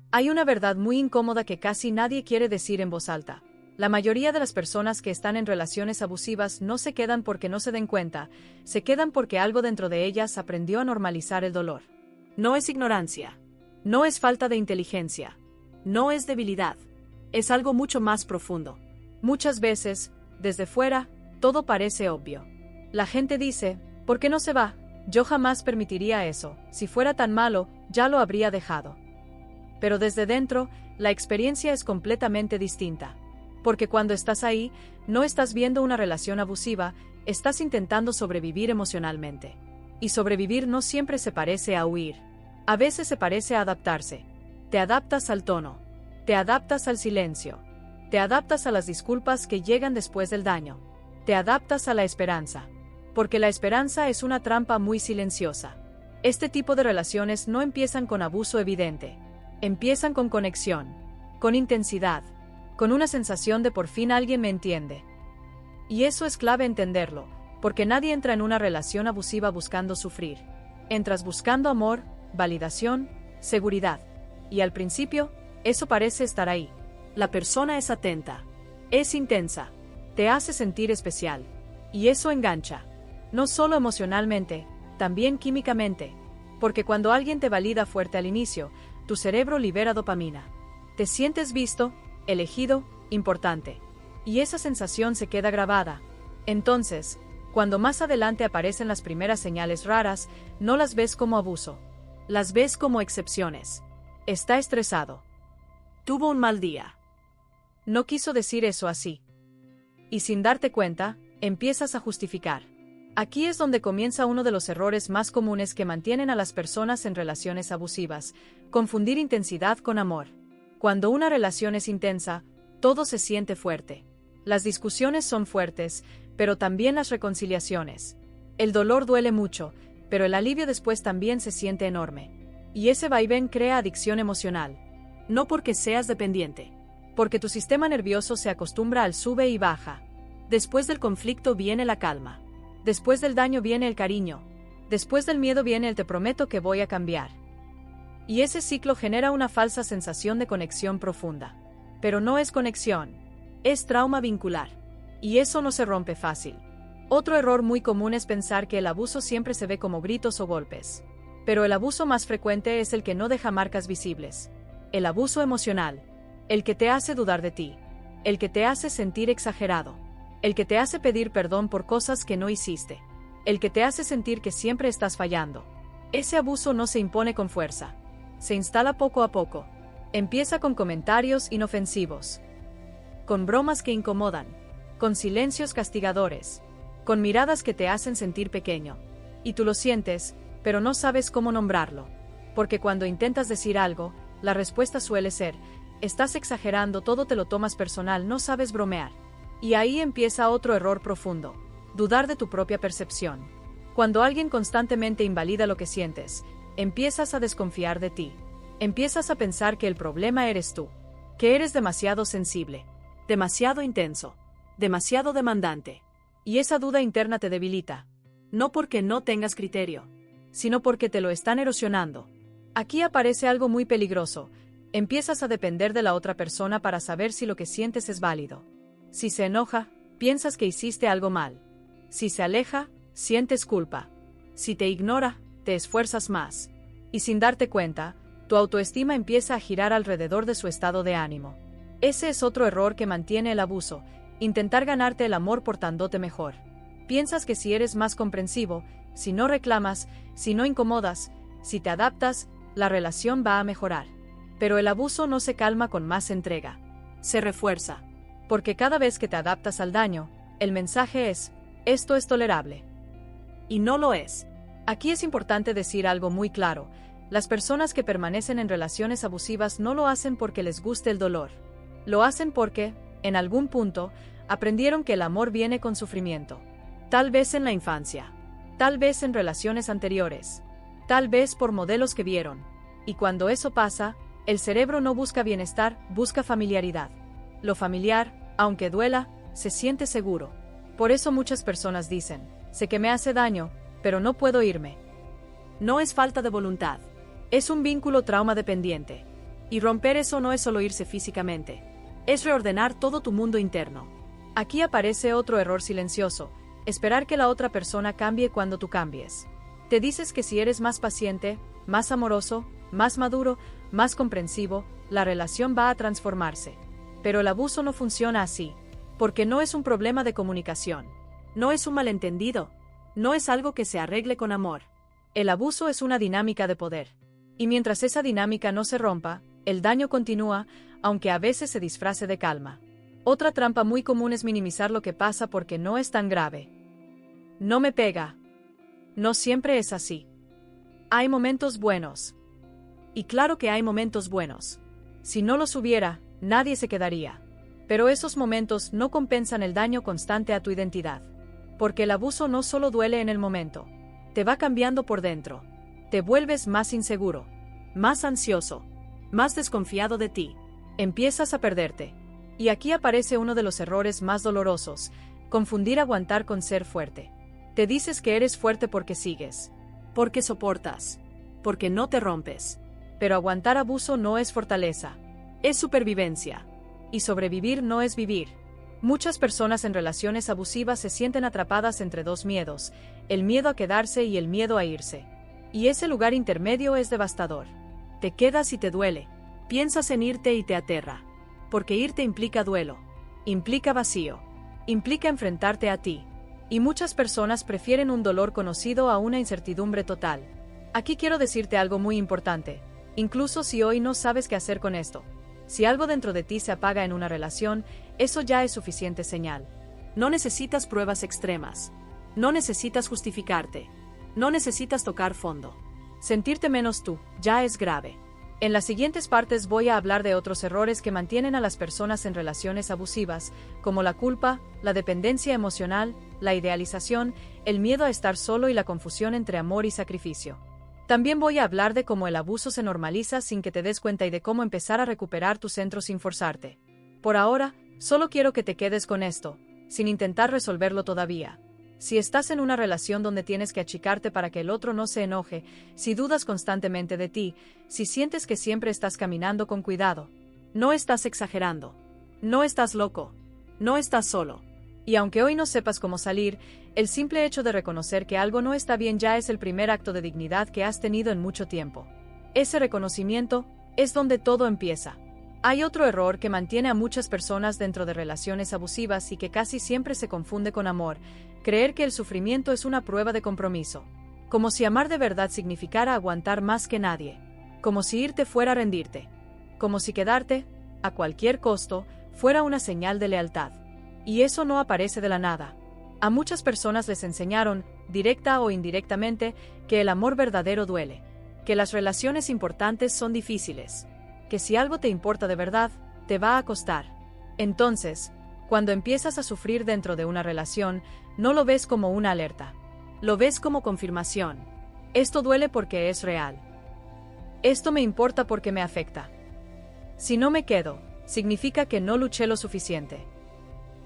Hay una verdad muy incómoda que casi nadie quiere decir en voz alta. La mayoría de las personas que están en relaciones abusivas no se quedan porque no se den cuenta, se quedan porque algo dentro de ellas aprendió a normalizar el dolor. No es ignorancia. No es falta de inteligencia. No es debilidad. Es algo mucho más profundo. Muchas veces, desde fuera, todo parece obvio. La gente dice, ¿por qué no se va? Yo jamás permitiría eso. Si fuera tan malo, ya lo habría dejado. Pero desde dentro, la experiencia es completamente distinta. Porque cuando estás ahí, no estás viendo una relación abusiva, estás intentando sobrevivir emocionalmente. Y sobrevivir no siempre se parece a huir. A veces se parece a adaptarse. Te adaptas al tono. Te adaptas al silencio. Te adaptas a las disculpas que llegan después del daño. Te adaptas a la esperanza. Porque la esperanza es una trampa muy silenciosa. Este tipo de relaciones no empiezan con abuso evidente. Empiezan con conexión, con intensidad, con una sensación de por fin alguien me entiende. Y eso es clave entenderlo, porque nadie entra en una relación abusiva buscando sufrir. Entras buscando amor, validación, seguridad. Y al principio, eso parece estar ahí. La persona es atenta, es intensa, te hace sentir especial. Y eso engancha. No solo emocionalmente, también químicamente. Porque cuando alguien te valida fuerte al inicio, tu cerebro libera dopamina. Te sientes visto, elegido, importante. Y esa sensación se queda grabada. Entonces, cuando más adelante aparecen las primeras señales raras, no las ves como abuso. Las ves como excepciones. Está estresado. Tuvo un mal día. No quiso decir eso así. Y sin darte cuenta, empiezas a justificar. Aquí es donde comienza uno de los errores más comunes que mantienen a las personas en relaciones abusivas: confundir intensidad con amor. Cuando una relación es intensa, todo se siente fuerte. Las discusiones son fuertes, pero también las reconciliaciones. El dolor duele mucho, pero el alivio después también se siente enorme. Y ese vaivén crea adicción emocional. No porque seas dependiente, porque tu sistema nervioso se acostumbra al sube y baja. Después del conflicto viene la calma. Después del daño viene el cariño. Después del miedo viene el te prometo que voy a cambiar. Y ese ciclo genera una falsa sensación de conexión profunda. Pero no es conexión. Es trauma vincular. Y eso no se rompe fácil. Otro error muy común es pensar que el abuso siempre se ve como gritos o golpes. Pero el abuso más frecuente es el que no deja marcas visibles. El abuso emocional. El que te hace dudar de ti. El que te hace sentir exagerado. El que te hace pedir perdón por cosas que no hiciste. El que te hace sentir que siempre estás fallando. Ese abuso no se impone con fuerza. Se instala poco a poco. Empieza con comentarios inofensivos. Con bromas que incomodan. Con silencios castigadores. Con miradas que te hacen sentir pequeño. Y tú lo sientes, pero no sabes cómo nombrarlo. Porque cuando intentas decir algo, la respuesta suele ser: estás exagerando, todo te lo tomas personal, no sabes bromear. Y ahí empieza otro error profundo: dudar de tu propia percepción. Cuando alguien constantemente invalida lo que sientes, empiezas a desconfiar de ti. Empiezas a pensar que el problema eres tú, que eres demasiado sensible, demasiado intenso, demasiado demandante. Y esa duda interna te debilita. No porque no tengas criterio, sino porque te lo están erosionando. Aquí aparece algo muy peligroso. Empiezas a depender de la otra persona para saber si lo que sientes es válido. Si se enoja, piensas que hiciste algo mal. Si se aleja, sientes culpa. Si te ignora, te esfuerzas más. Y sin darte cuenta, tu autoestima empieza a girar alrededor de su estado de ánimo. Ese es otro error que mantiene el abuso: intentar ganarte el amor portándote mejor. Piensas que si eres más comprensivo, si no reclamas, si no incomodas, si te adaptas, la relación va a mejorar. Pero el abuso no se calma con más entrega. Se refuerza. Porque cada vez que te adaptas al daño, el mensaje es: esto es tolerable. Y no lo es. Aquí es importante decir algo muy claro: las personas que permanecen en relaciones abusivas no lo hacen porque les guste el dolor. Lo hacen porque, en algún punto, aprendieron que el amor viene con sufrimiento. Tal vez en la infancia. Tal vez en relaciones anteriores. Tal vez por modelos que vieron. Y cuando eso pasa, el cerebro no busca bienestar, busca familiaridad. Lo familiar, aunque duela, se siente seguro. Por eso muchas personas dicen: sé que me hace daño, pero no puedo irme. No es falta de voluntad. Es un vínculo trauma dependiente. Y romper eso no es solo irse físicamente. Es reordenar todo tu mundo interno. Aquí aparece otro error silencioso: esperar que la otra persona cambie cuando tú cambies. Te dices que si eres más paciente, más amoroso, más maduro, más comprensivo, la relación va a transformarse. Pero el abuso no funciona así, porque no es un problema de comunicación. No es un malentendido. No es algo que se arregle con amor. El abuso es una dinámica de poder. Y mientras esa dinámica no se rompa, el daño continúa, aunque a veces se disfrace de calma. Otra trampa muy común es minimizar lo que pasa porque no es tan grave. No me pega. No siempre es así. Hay momentos buenos. Y claro que hay momentos buenos. Si no los hubiera, nadie se quedaría. Pero esos momentos no compensan el daño constante a tu identidad. Porque el abuso no solo duele en el momento. Te va cambiando por dentro. Te vuelves más inseguro, más ansioso, más desconfiado de ti. Empiezas a perderte. Y aquí aparece uno de los errores más dolorosos: confundir aguantar con ser fuerte. Te dices que eres fuerte porque sigues, porque soportas, porque no te rompes. Pero aguantar abuso no es fortaleza, es supervivencia. Y sobrevivir no es vivir. Muchas personas en relaciones abusivas se sienten atrapadas entre dos miedos: el miedo a quedarse y el miedo a irse. Y ese lugar intermedio es devastador. Te quedas y te duele. Piensas en irte y te aterra. Porque irte implica duelo, implica vacío, implica enfrentarte a ti. Y muchas personas prefieren un dolor conocido a una incertidumbre total. Aquí quiero decirte algo muy importante. Incluso si hoy no sabes qué hacer con esto, si algo dentro de ti se apaga en una relación, eso ya es suficiente señal. No necesitas pruebas extremas. No necesitas justificarte. No necesitas tocar fondo. Sentirte menos tú ya es grave. En las siguientes partes voy a hablar de otros errores que mantienen a las personas en relaciones abusivas, como la culpa, la dependencia emocional, la idealización, el miedo a estar solo y la confusión entre amor y sacrificio. También voy a hablar de cómo el abuso se normaliza sin que te des cuenta y de cómo empezar a recuperar tu centro sin forzarte. Por ahora, solo quiero que te quedes con esto, sin intentar resolverlo todavía. Si estás en una relación donde tienes que achicarte para que el otro no se enoje, si dudas constantemente de ti, si sientes que siempre estás caminando con cuidado, no estás exagerando. No estás loco. No estás solo. Y aunque hoy no sepas cómo salir, el simple hecho de reconocer que algo no está bien ya es el primer acto de dignidad que has tenido en mucho tiempo. Ese reconocimiento es donde todo empieza. Hay otro error que mantiene a muchas personas dentro de relaciones abusivas y que casi siempre se confunde con amor: creer que el sufrimiento es una prueba de compromiso. Como si amar de verdad significara aguantar más que nadie. Como si irte fuera a rendirte. Como si quedarte, a cualquier costo, fuera una señal de lealtad. Y eso no aparece de la nada. A muchas personas les enseñaron, directa o indirectamente, que el amor verdadero duele. Que las relaciones importantes son difíciles. Que si algo te importa de verdad, te va a costar. Entonces, cuando empiezas a sufrir dentro de una relación, no lo ves como una alerta. Lo ves como confirmación. Esto duele porque es real. Esto me importa porque me afecta. Si no me quedo, significa que no luché lo suficiente.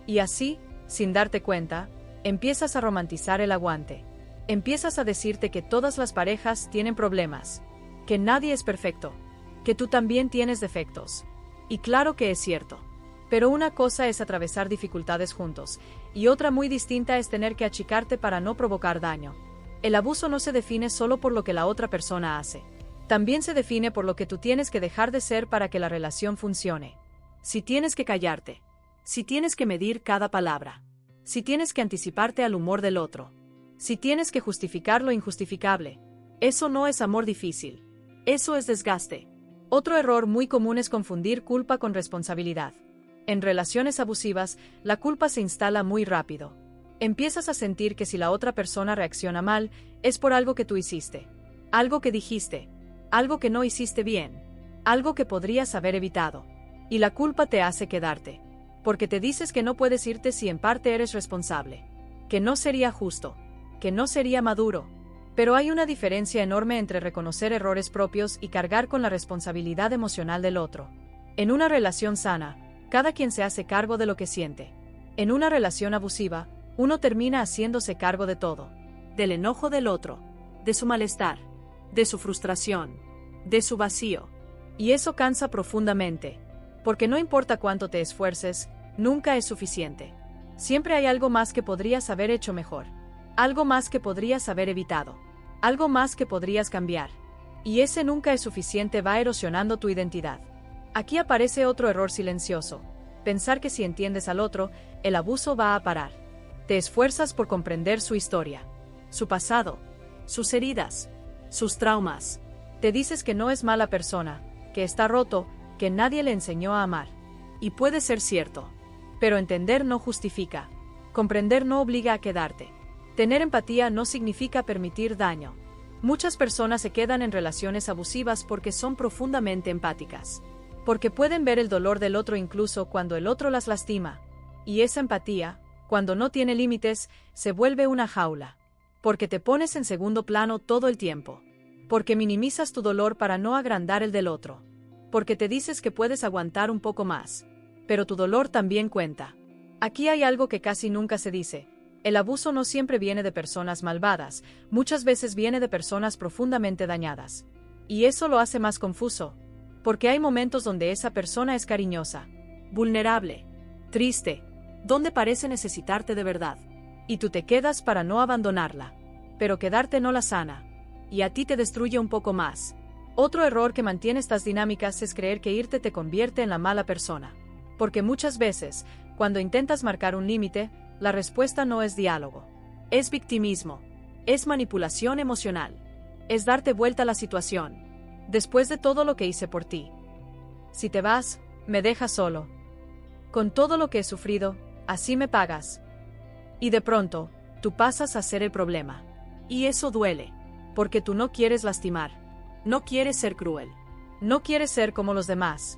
Y así, sin darte cuenta, empiezas a romantizar el aguante. Empiezas a decirte que todas las parejas tienen problemas. Que nadie es perfecto. Que tú también tienes defectos. Y claro que es cierto. Pero una cosa es atravesar dificultades juntos, y otra muy distinta es tener que achicarte para no provocar daño. El abuso no se define solo por lo que la otra persona hace. También se define por lo que tú tienes que dejar de ser para que la relación funcione. Si tienes que callarte. Si tienes que medir cada palabra. Si tienes que anticiparte al humor del otro. Si tienes que justificar lo injustificable. Eso no es amor difícil. Eso es desgaste. Otro error muy común es confundir culpa con responsabilidad. En relaciones abusivas, la culpa se instala muy rápido. Empiezas a sentir que si la otra persona reacciona mal, es por algo que tú hiciste. Algo que dijiste. Algo que no hiciste bien. Algo que podrías haber evitado. Y la culpa te hace quedarte. Porque te dices que no puedes irte si en parte eres responsable. Que no sería justo. Que no sería maduro. Pero hay una diferencia enorme entre reconocer errores propios y cargar con la responsabilidad emocional del otro. En una relación sana, cada quien se hace cargo de lo que siente. En una relación abusiva, uno termina haciéndose cargo de todo. Del enojo del otro. De su malestar. De su frustración. De su vacío. Y eso cansa profundamente. Porque no importa cuánto te esfuerces, nunca es suficiente. Siempre hay algo más que podrías haber hecho mejor. Algo más que podrías haber evitado. Algo más que podrías cambiar. Y ese nunca es suficiente va erosionando tu identidad. Aquí aparece otro error silencioso. Pensar que si entiendes al otro, el abuso va a parar. Te esfuerzas por comprender su historia, su pasado, sus heridas, sus traumas. Te dices que no es mala persona, que está roto, que nadie le enseñó a amar. Y puede ser cierto. Pero entender no justifica. Comprender no obliga a quedarte. Tener empatía no significa permitir daño. Muchas personas se quedan en relaciones abusivas porque son profundamente empáticas. Porque pueden ver el dolor del otro incluso cuando el otro las lastima. Y esa empatía, cuando no tiene límites, se vuelve una jaula. Porque te pones en segundo plano todo el tiempo. Porque minimizas tu dolor para no agrandar el del otro. Porque te dices que puedes aguantar un poco más. Pero tu dolor también cuenta. Aquí hay algo que casi nunca se dice. El abuso no siempre viene de personas malvadas, muchas veces viene de personas profundamente dañadas. Y eso lo hace más confuso. Porque hay momentos donde esa persona es cariñosa, vulnerable, triste, donde parece necesitarte de verdad. Y tú te quedas para no abandonarla. Pero quedarte no la sana. Y a ti te destruye un poco más. Otro error que mantiene estas dinámicas es creer que irte te convierte en la mala persona. Porque muchas veces, cuando intentas marcar un límite, la respuesta no es diálogo. Es victimismo. Es manipulación emocional. Es darte vuelta a la situación. Después de todo lo que hice por ti. Si te vas, me dejas solo. Con todo lo que he sufrido, así me pagas. Y de pronto, tú pasas a ser el problema. Y eso duele. Porque tú no quieres lastimar. No quieres ser cruel. No quieres ser como los demás.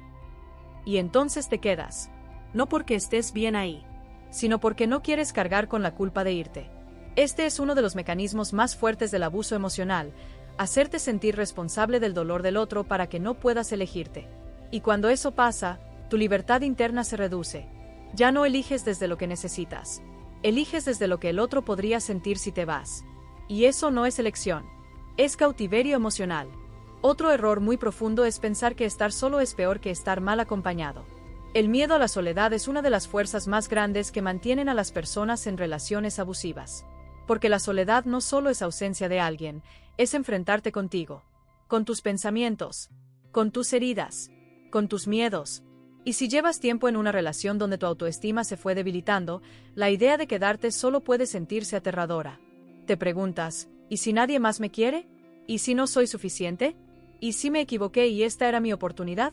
Y entonces te quedas. No porque estés bien ahí, sino porque no quieres cargar con la culpa de irte. Este es uno de los mecanismos más fuertes del abuso emocional, hacerte sentir responsable del dolor del otro para que no puedas elegirte. Y cuando eso pasa, tu libertad interna se reduce. Ya no eliges desde lo que necesitas. Eliges desde lo que el otro podría sentir si te vas. Y eso no es elección. Es cautiverio emocional. Otro error muy profundo es pensar que estar solo es peor que estar mal acompañado. El miedo a la soledad es una de las fuerzas más grandes que mantienen a las personas en relaciones abusivas. Porque la soledad no solo es ausencia de alguien, es enfrentarte contigo, con tus pensamientos, con tus heridas, con tus miedos. Y si llevas tiempo en una relación donde tu autoestima se fue debilitando, la idea de quedarte solo puede sentirse aterradora. Te preguntas, ¿y si nadie más me quiere? ¿Y si no soy suficiente? ¿Y si me equivoqué y esta era mi oportunidad?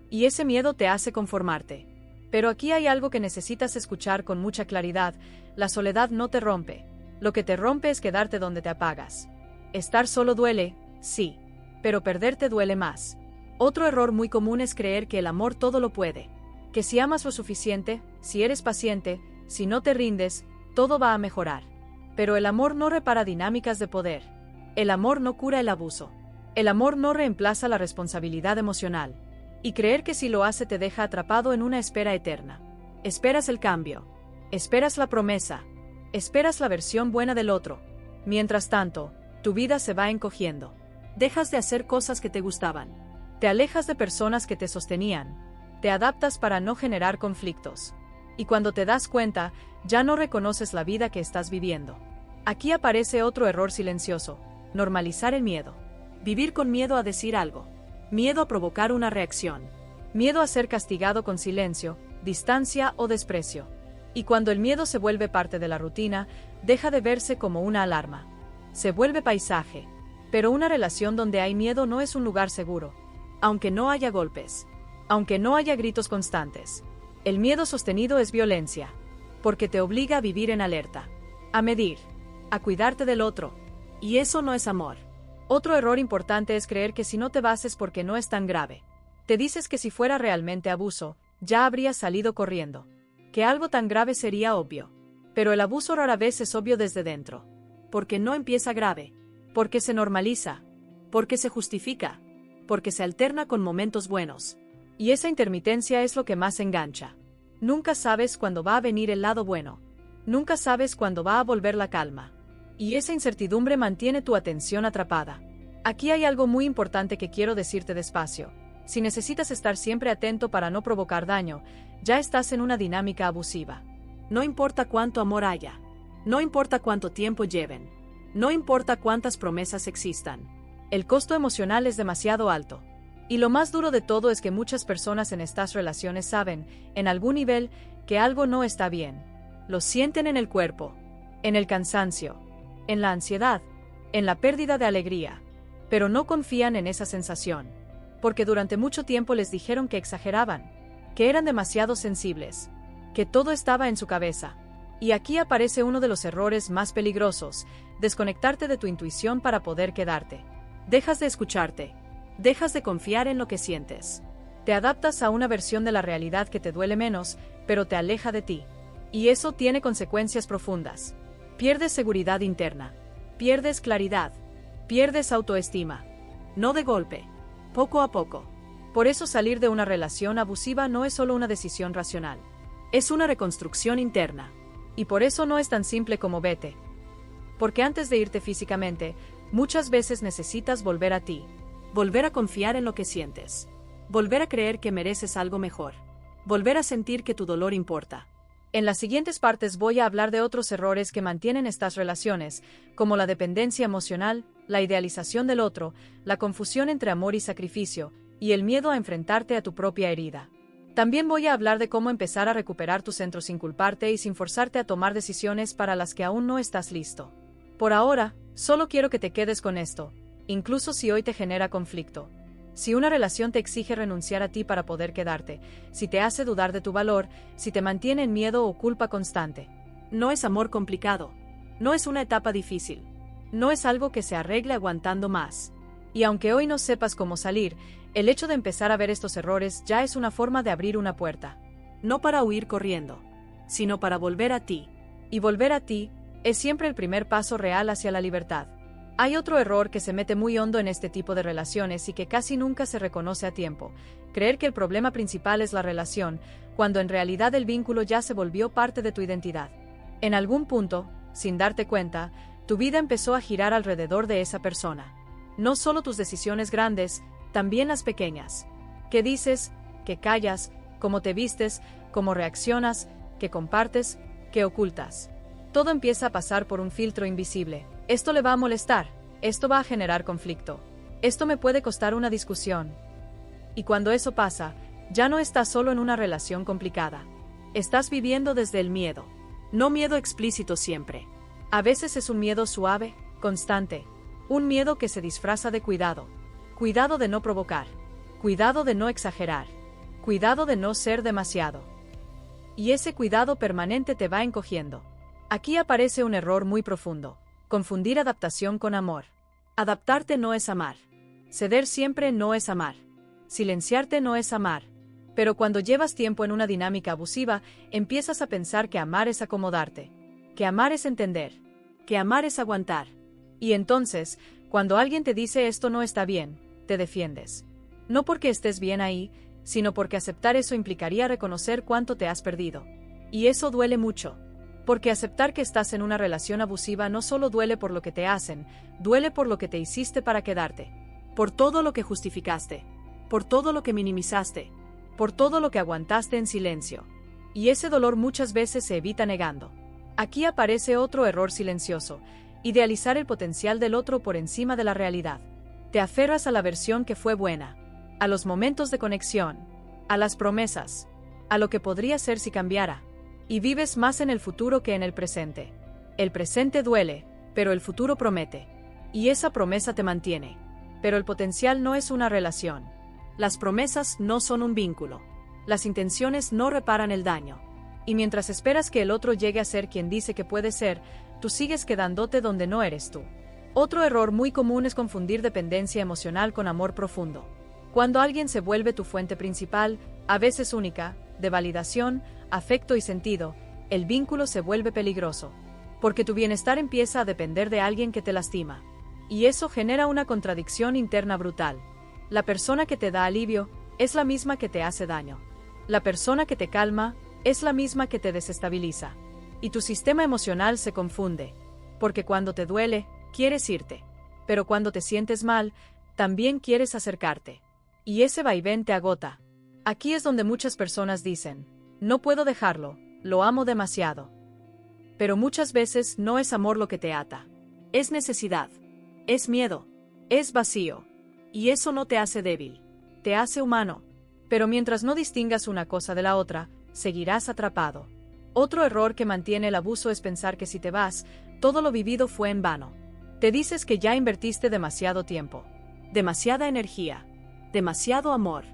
Y ese miedo te hace conformarte. Pero aquí hay algo que necesitas escuchar con mucha claridad: la soledad no te rompe. Lo que te rompe es quedarte donde te apagas. Estar solo duele, sí, pero perderte duele más. Otro error muy común es creer que el amor todo lo puede. Que si amas lo suficiente, si eres paciente, si no te rindes, todo va a mejorar. Pero el amor no repara dinámicas de poder. El amor no cura el abuso. El amor no reemplaza la responsabilidad emocional. Y creer que si lo hace te deja atrapado en una espera eterna. Esperas el cambio. Esperas la promesa. Esperas la versión buena del otro. Mientras tanto, tu vida se va encogiendo. Dejas de hacer cosas que te gustaban. Te alejas de personas que te sostenían. Te adaptas para no generar conflictos. Y cuando te das cuenta, ya no reconoces la vida que estás viviendo. Aquí aparece otro error silencioso: normalizar el miedo. Vivir con miedo a decir algo. Miedo a provocar una reacción. Miedo a ser castigado con silencio, distancia o desprecio. Y cuando el miedo se vuelve parte de la rutina, deja de verse como una alarma. Se vuelve paisaje. Pero una relación donde hay miedo no es un lugar seguro. Aunque no haya golpes. Aunque no haya gritos constantes. El miedo sostenido es violencia. Porque te obliga a vivir en alerta. A medir. A cuidarte del otro. Y eso no es amor. Otro error importante es creer que si no te vas es porque no es tan grave. Te dices que si fuera realmente abuso, ya habrías salido corriendo. Que algo tan grave sería obvio. Pero el abuso rara vez es obvio desde dentro. Porque no empieza grave. Porque se normaliza. Porque se justifica. Porque se alterna con momentos buenos. Y esa intermitencia es lo que más engancha. Nunca sabes cuándo va a venir el lado bueno. Nunca sabes cuándo va a volver la calma. Y esa incertidumbre mantiene tu atención atrapada. Aquí hay algo muy importante que quiero decirte despacio. Si necesitas estar siempre atento para no provocar daño, ya estás en una dinámica abusiva. No importa cuánto amor haya. No importa cuánto tiempo lleven. No importa cuántas promesas existan. El costo emocional es demasiado alto. Y lo más duro de todo es que muchas personas en estas relaciones saben, en algún nivel, que algo no está bien. Lo sienten en el cuerpo, en el cansancio, en la ansiedad, en la pérdida de alegría. Pero no confían en esa sensación. Porque durante mucho tiempo les dijeron que exageraban, que eran demasiado sensibles, que todo estaba en su cabeza. Y aquí aparece uno de los errores más peligrosos: desconectarte de tu intuición para poder quedarte. Dejas de escucharte. Dejas de confiar en lo que sientes. Te adaptas a una versión de la realidad que te duele menos, pero te aleja de ti. Y eso tiene consecuencias profundas. Pierdes seguridad interna. Pierdes claridad. Pierdes autoestima. No de golpe. Poco a poco. Por eso salir de una relación abusiva no es solo una decisión racional. Es una reconstrucción interna. Y por eso no es tan simple como vete. Porque antes de irte físicamente, muchas veces necesitas volver a ti. Volver a confiar en lo que sientes. Volver a creer que mereces algo mejor. Volver a sentir que tu dolor importa. En las siguientes partes voy a hablar de otros errores que mantienen estas relaciones, como la dependencia emocional, la idealización del otro, la confusión entre amor y sacrificio, y el miedo a enfrentarte a tu propia herida. También voy a hablar de cómo empezar a recuperar tu centro sin culparte y sin forzarte a tomar decisiones para las que aún no estás listo. Por ahora, solo quiero que te quedes con esto, incluso si hoy te genera conflicto. Si una relación te exige renunciar a ti para poder quedarte, si te hace dudar de tu valor, si te mantiene en miedo o culpa constante. No es amor complicado. No es una etapa difícil. No es algo que se arregle aguantando más. Y aunque hoy no sepas cómo salir, el hecho de empezar a ver estos errores ya es una forma de abrir una puerta. No para huir corriendo, sino para volver a ti. Y volver a ti es siempre el primer paso real hacia la libertad. Hay otro error que se mete muy hondo en este tipo de relaciones y que casi nunca se reconoce a tiempo: creer que el problema principal es la relación, cuando en realidad el vínculo ya se volvió parte de tu identidad. En algún punto, sin darte cuenta, tu vida empezó a girar alrededor de esa persona. No solo tus decisiones grandes, también las pequeñas. ¿Qué dices? ¿Qué callas? ¿Cómo te vistes? ¿Cómo reaccionas? ¿Qué compartes? ¿Qué ocultas? Todo empieza a pasar por un filtro invisible. Esto le va a molestar. Esto va a generar conflicto. Esto me puede costar una discusión. Y cuando eso pasa, ya no estás solo en una relación complicada. Estás viviendo desde el miedo. No miedo explícito siempre. A veces es un miedo suave, constante. Un miedo que se disfraza de cuidado. Cuidado de no provocar. Cuidado de no exagerar. Cuidado de no ser demasiado. Y ese cuidado permanente te va encogiendo. Aquí aparece un error muy profundo: confundir adaptación con amor. Adaptarte no es amar. Ceder siempre no es amar. Silenciarte no es amar. Pero cuando llevas tiempo en una dinámica abusiva, empiezas a pensar que amar es acomodarte. Que amar es entender. Que amar es aguantar. Y entonces, cuando alguien te dice esto no está bien, te defiendes. No porque estés bien ahí, sino porque aceptar eso implicaría reconocer cuánto te has perdido. Y eso duele mucho. Porque aceptar que estás en una relación abusiva no solo duele por lo que te hacen, duele por lo que te hiciste para quedarte. Por todo lo que justificaste. Por todo lo que minimizaste. Por todo lo que aguantaste en silencio. Y ese dolor muchas veces se evita negando. Aquí aparece otro error silencioso: idealizar el potencial del otro por encima de la realidad. Te aferras a la versión que fue buena, a los momentos de conexión, a las promesas, a lo que podría ser si cambiara. Y vives más en el futuro que en el presente. El presente duele, pero el futuro promete. Y esa promesa te mantiene. Pero el potencial no es una relación. Las promesas no son un vínculo. Las intenciones no reparan el daño. Y mientras esperas que el otro llegue a ser quien dice que puede ser, tú sigues quedándote donde no eres tú. Otro error muy común es confundir dependencia emocional con amor profundo. Cuando alguien se vuelve tu fuente principal, a veces única, de validación, afecto y sentido, el vínculo se vuelve peligroso. Porque tu bienestar empieza a depender de alguien que te lastima. Y eso genera una contradicción interna brutal. La persona que te da alivio es la misma que te hace daño. La persona que te calma es la misma que te desestabiliza. Y tu sistema emocional se confunde. Porque cuando te duele, quieres irte. Pero cuando te sientes mal, también quieres acercarte. Y ese vaivén te agota. Aquí es donde muchas personas dicen, no puedo dejarlo, lo amo demasiado. Pero muchas veces no es amor lo que te ata. Es necesidad. Es miedo. Es vacío. Y eso no te hace débil. Te hace humano. Pero mientras no distingas una cosa de la otra, seguirás atrapado. Otro error que mantiene el abuso es pensar que si te vas, todo lo vivido fue en vano. Te dices que ya invertiste demasiado tiempo, demasiada energía, demasiado amor,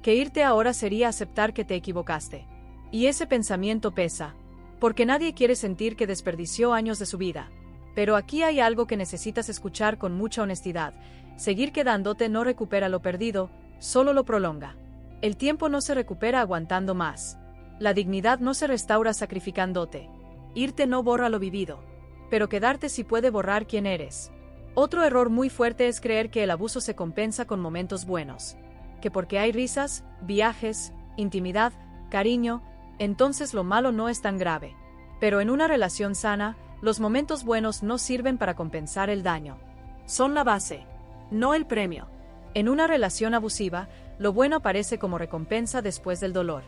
que irte ahora sería aceptar que te equivocaste. Y ese pensamiento pesa, porque nadie quiere sentir que desperdició años de su vida. Pero aquí hay algo que necesitas escuchar con mucha honestidad. Seguir quedándote no recupera lo perdido, solo lo prolonga. El tiempo no se recupera aguantando más. La dignidad no se restaura sacrificándote. Irte no borra lo vivido, pero quedarte sí puede borrar quién eres. Otro error muy fuerte es creer que el abuso se compensa con momentos buenos. Que porque hay risas, viajes, intimidad, cariño, entonces lo malo no es tan grave. Pero en una relación sana, los momentos buenos no sirven para compensar el daño. Son la base, no el premio. En una relación abusiva, lo bueno aparece como recompensa después del dolor.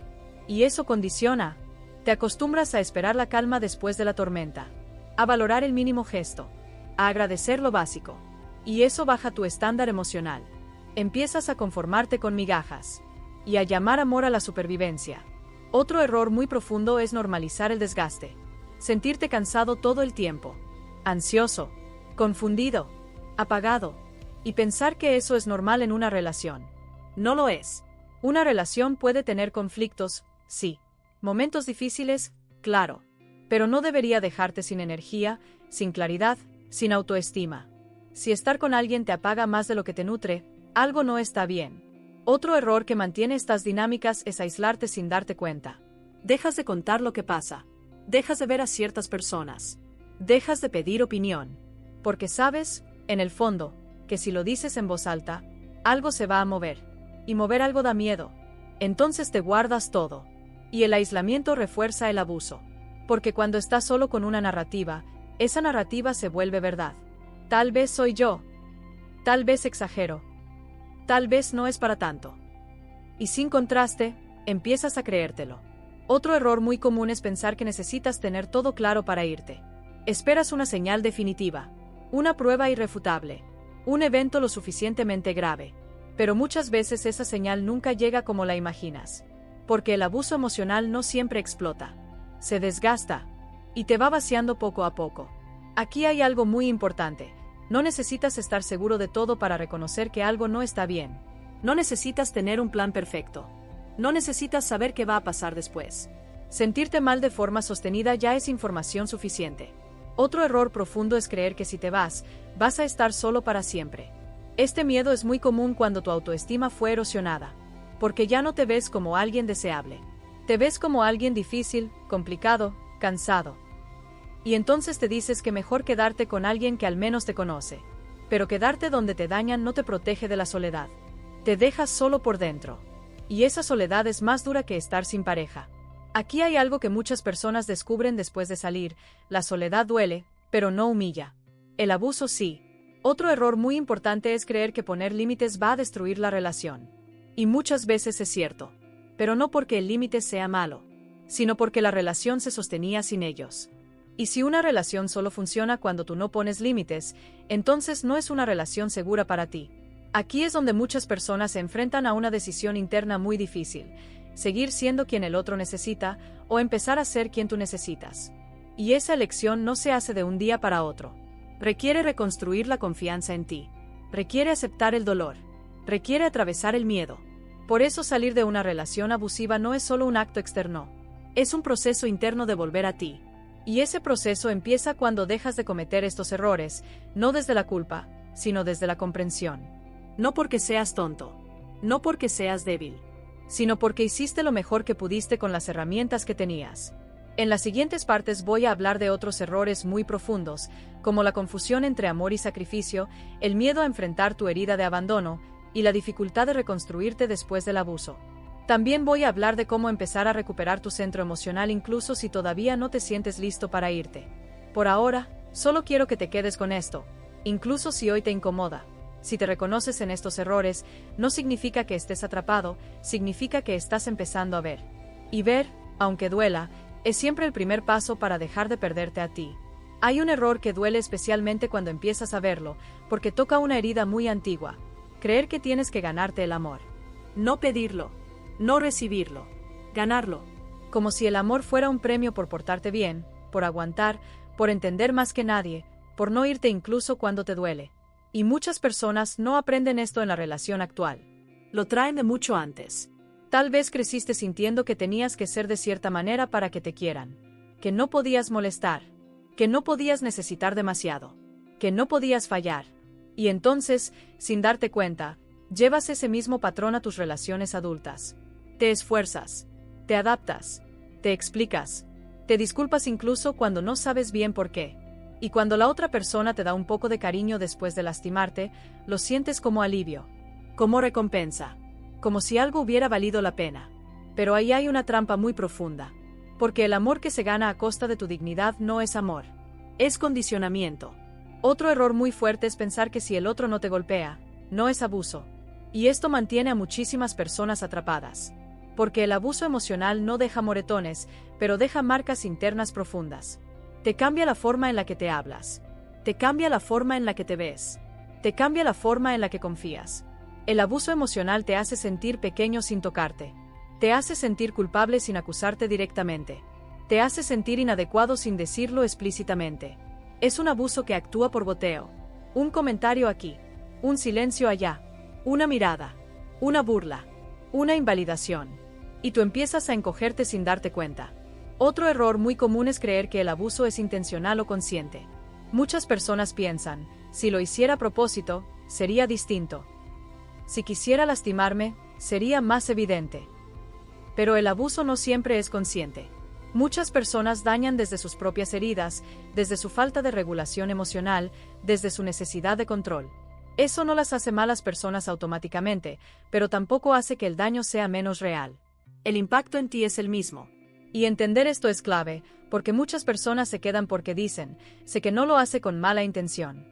Y eso condiciona. Te acostumbras a esperar la calma después de la tormenta, a valorar el mínimo gesto, a agradecer lo básico. Y eso baja tu estándar emocional. Empiezas a conformarte con migajas y a llamar amor a la supervivencia. Otro error muy profundo es normalizar el desgaste. Sentirte cansado todo el tiempo, ansioso, confundido, apagado, y pensar que eso es normal en una relación. No lo es. Una relación puede tener conflictos, sí. Momentos difíciles, claro. Pero no debería dejarte sin energía, sin claridad, sin autoestima. Si estar con alguien te apaga más de lo que te nutre, algo no está bien. Otro error que mantiene estas dinámicas es aislarte sin darte cuenta. Dejas de contar lo que pasa. Dejas de ver a ciertas personas. Dejas de pedir opinión. Porque sabes, en el fondo, que si lo dices en voz alta, algo se va a mover. Y mover algo da miedo. Entonces te guardas todo. Y el aislamiento refuerza el abuso. Porque cuando estás solo con una narrativa, esa narrativa se vuelve verdad. Tal vez soy yo. Tal vez exagero. Tal vez no es para tanto. Y sin contraste, empiezas a creértelo. Otro error muy común es pensar que necesitas tener todo claro para irte. Esperas una señal definitiva, una prueba irrefutable, un evento lo suficientemente grave. Pero muchas veces esa señal nunca llega como la imaginas. Porque el abuso emocional no siempre explota. Se desgasta. Y te va vaciando poco a poco. Aquí hay algo muy importante. No necesitas estar seguro de todo para reconocer que algo no está bien. No necesitas tener un plan perfecto. No necesitas saber qué va a pasar después. Sentirte mal de forma sostenida ya es información suficiente. Otro error profundo es creer que si te vas a estar solo para siempre. Este miedo es muy común cuando tu autoestima fue erosionada. Porque ya no te ves como alguien deseable. Te ves como alguien difícil, complicado, cansado. Y entonces te dices que mejor quedarte con alguien que al menos te conoce. Pero quedarte donde te dañan no te protege de la soledad. Te dejas solo por dentro. Y esa soledad es más dura que estar sin pareja. Aquí hay algo que muchas personas descubren después de salir. La soledad duele, pero no humilla. El abuso sí. Otro error muy importante es creer que poner límites va a destruir la relación. Y muchas veces es cierto. Pero no porque el límite sea malo, sino porque la relación se sostenía sin ellos. Y si una relación solo funciona cuando tú no pones límites, entonces no es una relación segura para ti. Aquí es donde muchas personas se enfrentan a una decisión interna muy difícil: seguir siendo quien el otro necesita, o empezar a ser quien tú necesitas. Y esa elección no se hace de un día para otro. Requiere reconstruir la confianza en ti. Requiere aceptar el dolor. Requiere atravesar el miedo. Por eso salir de una relación abusiva no es solo un acto externo. Es un proceso interno de volver a ti. Y ese proceso empieza cuando dejas de cometer estos errores, no desde la culpa, sino desde la comprensión. No porque seas tonto. No porque seas débil. Sino porque hiciste lo mejor que pudiste con las herramientas que tenías. En las siguientes partes voy a hablar de otros errores muy profundos, como la confusión entre amor y sacrificio, el miedo a enfrentar tu herida de abandono, y la dificultad de reconstruirte después del abuso. También voy a hablar de cómo empezar a recuperar tu centro emocional incluso si todavía no te sientes listo para irte. Por ahora, solo quiero que te quedes con esto, incluso si hoy te incomoda. Si te reconoces en estos errores, no significa que estés atrapado, significa que estás empezando a ver. Y ver, aunque duela, es siempre el primer paso para dejar de perderte a ti. Hay un error que duele especialmente cuando empiezas a verlo, porque toca una herida muy antigua. Creer que tienes que ganarte el amor. No pedirlo, no recibirlo, ganarlo. Como si el amor fuera un premio por portarte bien, por aguantar, por entender más que nadie, por no irte incluso cuando te duele. Y muchas personas no aprenden esto en la relación actual. Lo traen de mucho antes. Tal vez creciste sintiendo que tenías que ser de cierta manera para que te quieran, que no podías molestar, que no podías necesitar demasiado, que no podías fallar. Y entonces, sin darte cuenta, llevas ese mismo patrón a tus relaciones adultas. Te esfuerzas, te adaptas, te explicas, te disculpas incluso cuando no sabes bien por qué. Y cuando la otra persona te da un poco de cariño después de lastimarte, lo sientes como alivio, como recompensa, como si algo hubiera valido la pena. Pero ahí hay una trampa muy profunda. Porque el amor que se gana a costa de tu dignidad no es amor. Es condicionamiento. Otro error muy fuerte es pensar que si el otro no te golpea, no es abuso. Y esto mantiene a muchísimas personas atrapadas. Porque el abuso emocional no deja moretones, pero deja marcas internas profundas. Te cambia la forma en la que te hablas. Te cambia la forma en la que te ves. Te cambia la forma en la que confías. El abuso emocional te hace sentir pequeño sin tocarte. Te hace sentir culpable sin acusarte directamente. Te hace sentir inadecuado sin decirlo explícitamente. Es un abuso que actúa por goteo. Un comentario aquí, un silencio allá, una mirada, una burla, una invalidación. Y tú empiezas a encogerte sin darte cuenta. Otro error muy común es creer que el abuso es intencional o consciente. Muchas personas piensan, si lo hiciera a propósito, sería distinto. Si quisiera lastimarme, sería más evidente. Pero el abuso no siempre es consciente. Muchas personas dañan desde sus propias heridas, desde su falta de regulación emocional, desde su necesidad de control. Eso no las hace malas personas automáticamente, pero tampoco hace que el daño sea menos real. El impacto en ti es el mismo. Y entender esto es clave, porque muchas personas se quedan porque dicen, sé que no lo hace con mala intención.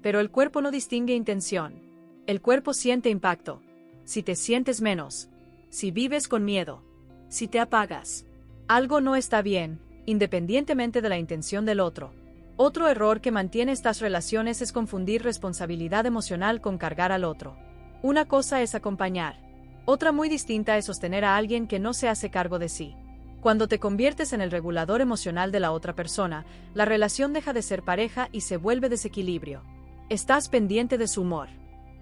Pero el cuerpo no distingue intención. El cuerpo siente impacto. Si te sientes menos, si vives con miedo, si te apagas, algo no está bien, independientemente de la intención del otro. Otro error que mantiene estas relaciones es confundir responsabilidad emocional con cargar al otro. Una cosa es acompañar. Otra muy distinta es sostener a alguien que no se hace cargo de sí. Cuando te conviertes en el regulador emocional de la otra persona, la relación deja de ser pareja y se vuelve desequilibrio. Estás pendiente de su humor,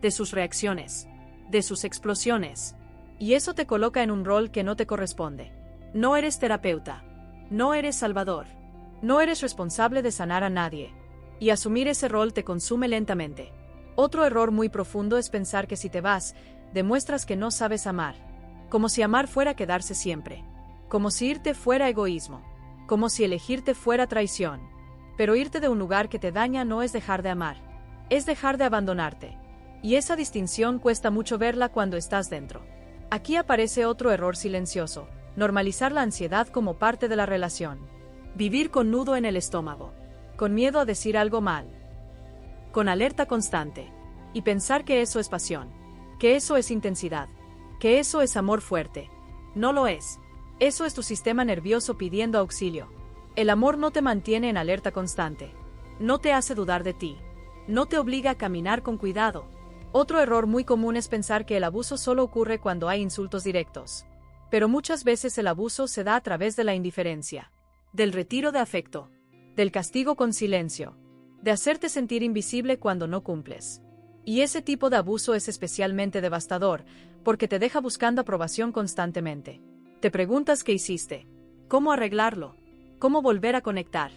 de sus reacciones, de sus explosiones. Y eso te coloca en un rol que no te corresponde. No eres terapeuta. No eres salvador. No eres responsable de sanar a nadie. Y asumir ese rol te consume lentamente. Otro error muy profundo es pensar que si te vas, demuestras que no sabes amar. Como si amar fuera quedarse siempre. Como si irte fuera egoísmo. Como si elegirte fuera traición. Pero irte de un lugar que te daña no es dejar de amar. Es dejar de abandonarte. Y esa distinción cuesta mucho verla cuando estás dentro. Aquí aparece otro error silencioso. Normalizar la ansiedad como parte de la relación. Vivir con nudo en el estómago. Con miedo a decir algo mal. Con alerta constante. Y pensar que eso es pasión. Que eso es intensidad. Que eso es amor fuerte. No lo es. Eso es tu sistema nervioso pidiendo auxilio. El amor no te mantiene en alerta constante. No te hace dudar de ti. No te obliga a caminar con cuidado. Otro error muy común es pensar que el abuso solo ocurre cuando hay insultos directos. Pero muchas veces el abuso se da a través de la indiferencia. Del retiro de afecto. Del castigo con silencio. De hacerte sentir invisible cuando no cumples. Y ese tipo de abuso es especialmente devastador, porque te deja buscando aprobación constantemente. Te preguntas qué hiciste, cómo arreglarlo, cómo volver a conectar.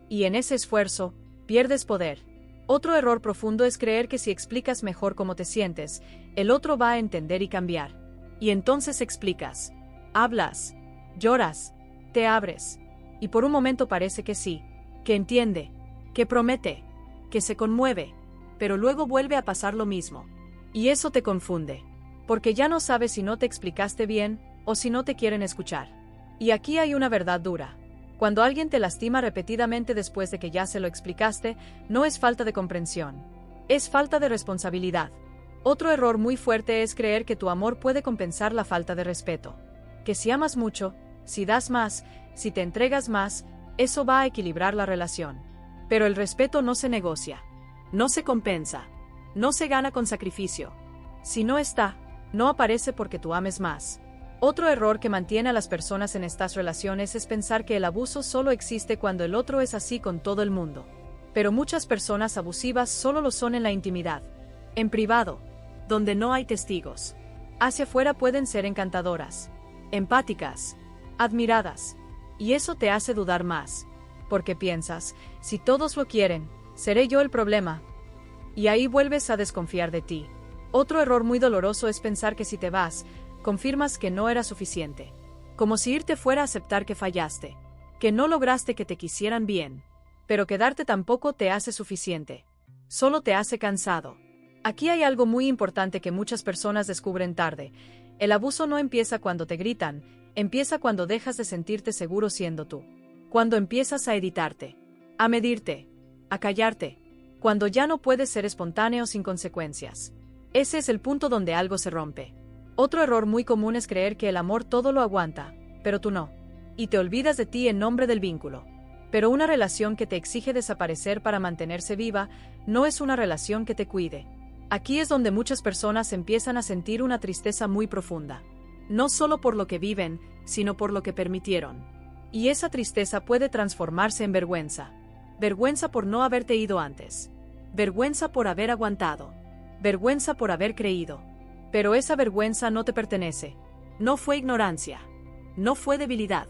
Y en ese esfuerzo, pierdes poder. Otro error profundo es creer que si explicas mejor cómo te sientes, el otro va a entender y cambiar. Y entonces explicas, hablas, lloras, te abres. Y por un momento parece que sí, que entiende, que promete, que se conmueve, pero luego vuelve a pasar lo mismo. Y eso te confunde, porque ya no sabes si no te explicaste bien, o si no te quieren escuchar. Y aquí hay una verdad dura. Cuando alguien te lastima repetidamente después de que ya se lo explicaste, no es falta de comprensión. Es falta de responsabilidad. Otro error muy fuerte es creer que tu amor puede compensar la falta de respeto. Que si amas mucho, si das más, si te entregas más, eso va a equilibrar la relación. Pero el respeto no se negocia. No se compensa. No se gana con sacrificio. Si no está, no aparece porque tú ames más. Otro error que mantiene a las personas en estas relaciones es pensar que el abuso solo existe cuando el otro es así con todo el mundo. Pero muchas personas abusivas solo lo son en la intimidad. En privado, donde no hay testigos. Hacia afuera pueden ser encantadoras, empáticas, admiradas. Y eso te hace dudar más. Porque piensas, si todos lo quieren, seré yo el problema. Y ahí vuelves a desconfiar de ti. Otro error muy doloroso es pensar que si te vas, confirmas que no era suficiente. Como si irte fuera a aceptar que fallaste, que no lograste que te quisieran bien. Pero quedarte tampoco te hace suficiente. Solo te hace cansado. Aquí hay algo muy importante que muchas personas descubren tarde. El abuso no empieza cuando te gritan, empieza cuando dejas de sentirte seguro siendo tú. Cuando empiezas a editarte, a medirte, a callarte. Cuando ya no puedes ser espontáneo sin consecuencias. Ese es el punto donde algo se rompe. Otro error muy común es creer que el amor todo lo aguanta, pero tú no. Y te olvidas de ti en nombre del vínculo. Pero una relación que te exige desaparecer para mantenerse viva, no es una relación que te cuide. Aquí es donde muchas personas empiezan a sentir una tristeza muy profunda. No solo por lo que viven, sino por lo que permitieron. Y esa tristeza puede transformarse en vergüenza. Vergüenza por no haberte ido antes. Vergüenza por haber aguantado. Vergüenza por haber creído. Pero esa vergüenza no te pertenece. No fue ignorancia. No fue debilidad.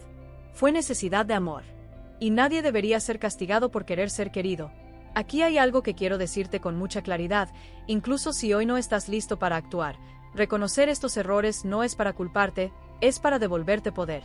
Fue necesidad de amor. Y nadie debería ser castigado por querer ser querido. Aquí hay algo que quiero decirte con mucha claridad, incluso si hoy no estás listo para actuar. Reconocer estos errores no es para culparte, es para devolverte poder.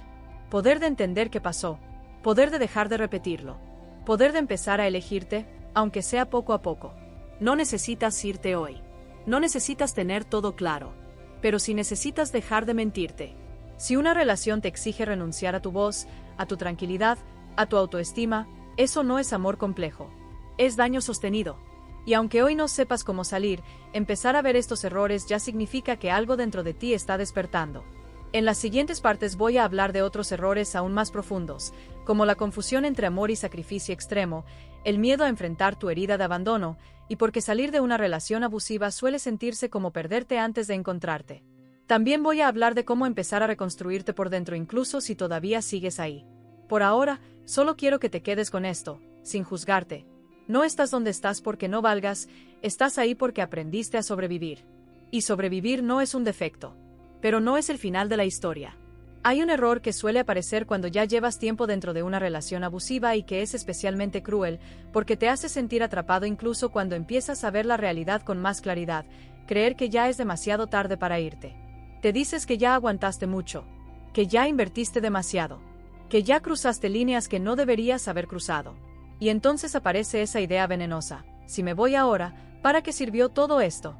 Poder de entender qué pasó. Poder de dejar de repetirlo. Poder de empezar a elegirte, aunque sea poco a poco. No necesitas irte hoy. No necesitas tener todo claro. Pero si necesitas dejar de mentirte. Si una relación te exige renunciar a tu voz, a tu tranquilidad, a tu autoestima, eso no es amor complejo. Es daño sostenido. Y aunque hoy no sepas cómo salir, empezar a ver estos errores ya significa que algo dentro de ti está despertando. En las siguientes partes voy a hablar de otros errores aún más profundos, como la confusión entre amor y sacrificio extremo, el miedo a enfrentar tu herida de abandono, y porque salir de una relación abusiva suele sentirse como perderte antes de encontrarte. También voy a hablar de cómo empezar a reconstruirte por dentro incluso si todavía sigues ahí. Por ahora, solo quiero que te quedes con esto, sin juzgarte. No estás donde estás porque no valgas, estás ahí porque aprendiste a sobrevivir. Y sobrevivir no es un defecto. Pero no es el final de la historia. Hay un error que suele aparecer cuando ya llevas tiempo dentro de una relación abusiva y que es especialmente cruel, porque te hace sentir atrapado incluso cuando empiezas a ver la realidad con más claridad, creer que ya es demasiado tarde para irte. Te dices que ya aguantaste mucho, que ya invertiste demasiado, que ya cruzaste líneas que no deberías haber cruzado. Y entonces aparece esa idea venenosa: si me voy ahora, ¿para qué sirvió todo esto?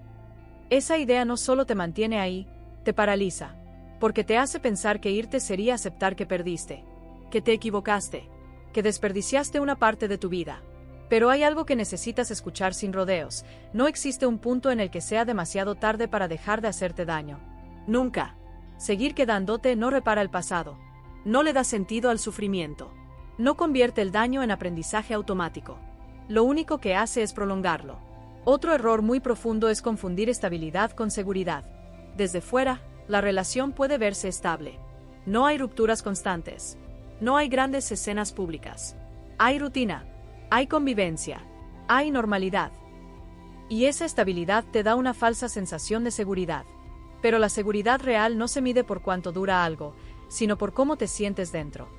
Esa idea no solo te mantiene ahí, te paraliza, porque te hace pensar que irte sería aceptar que perdiste, que te equivocaste, que desperdiciaste una parte de tu vida. Pero hay algo que necesitas escuchar sin rodeos: no existe un punto en el que sea demasiado tarde para dejar de hacerte daño. Nunca. Seguir quedándote no repara el pasado. No le da sentido al sufrimiento. No convierte el daño en aprendizaje automático. Lo único que hace es prolongarlo. Otro error muy profundo es confundir estabilidad con seguridad. Desde fuera, la relación puede verse estable. No hay rupturas constantes. No hay grandes escenas públicas. Hay rutina. Hay convivencia. Hay normalidad. Y esa estabilidad te da una falsa sensación de seguridad. Pero la seguridad real no se mide por cuánto dura algo, sino por cómo te sientes dentro.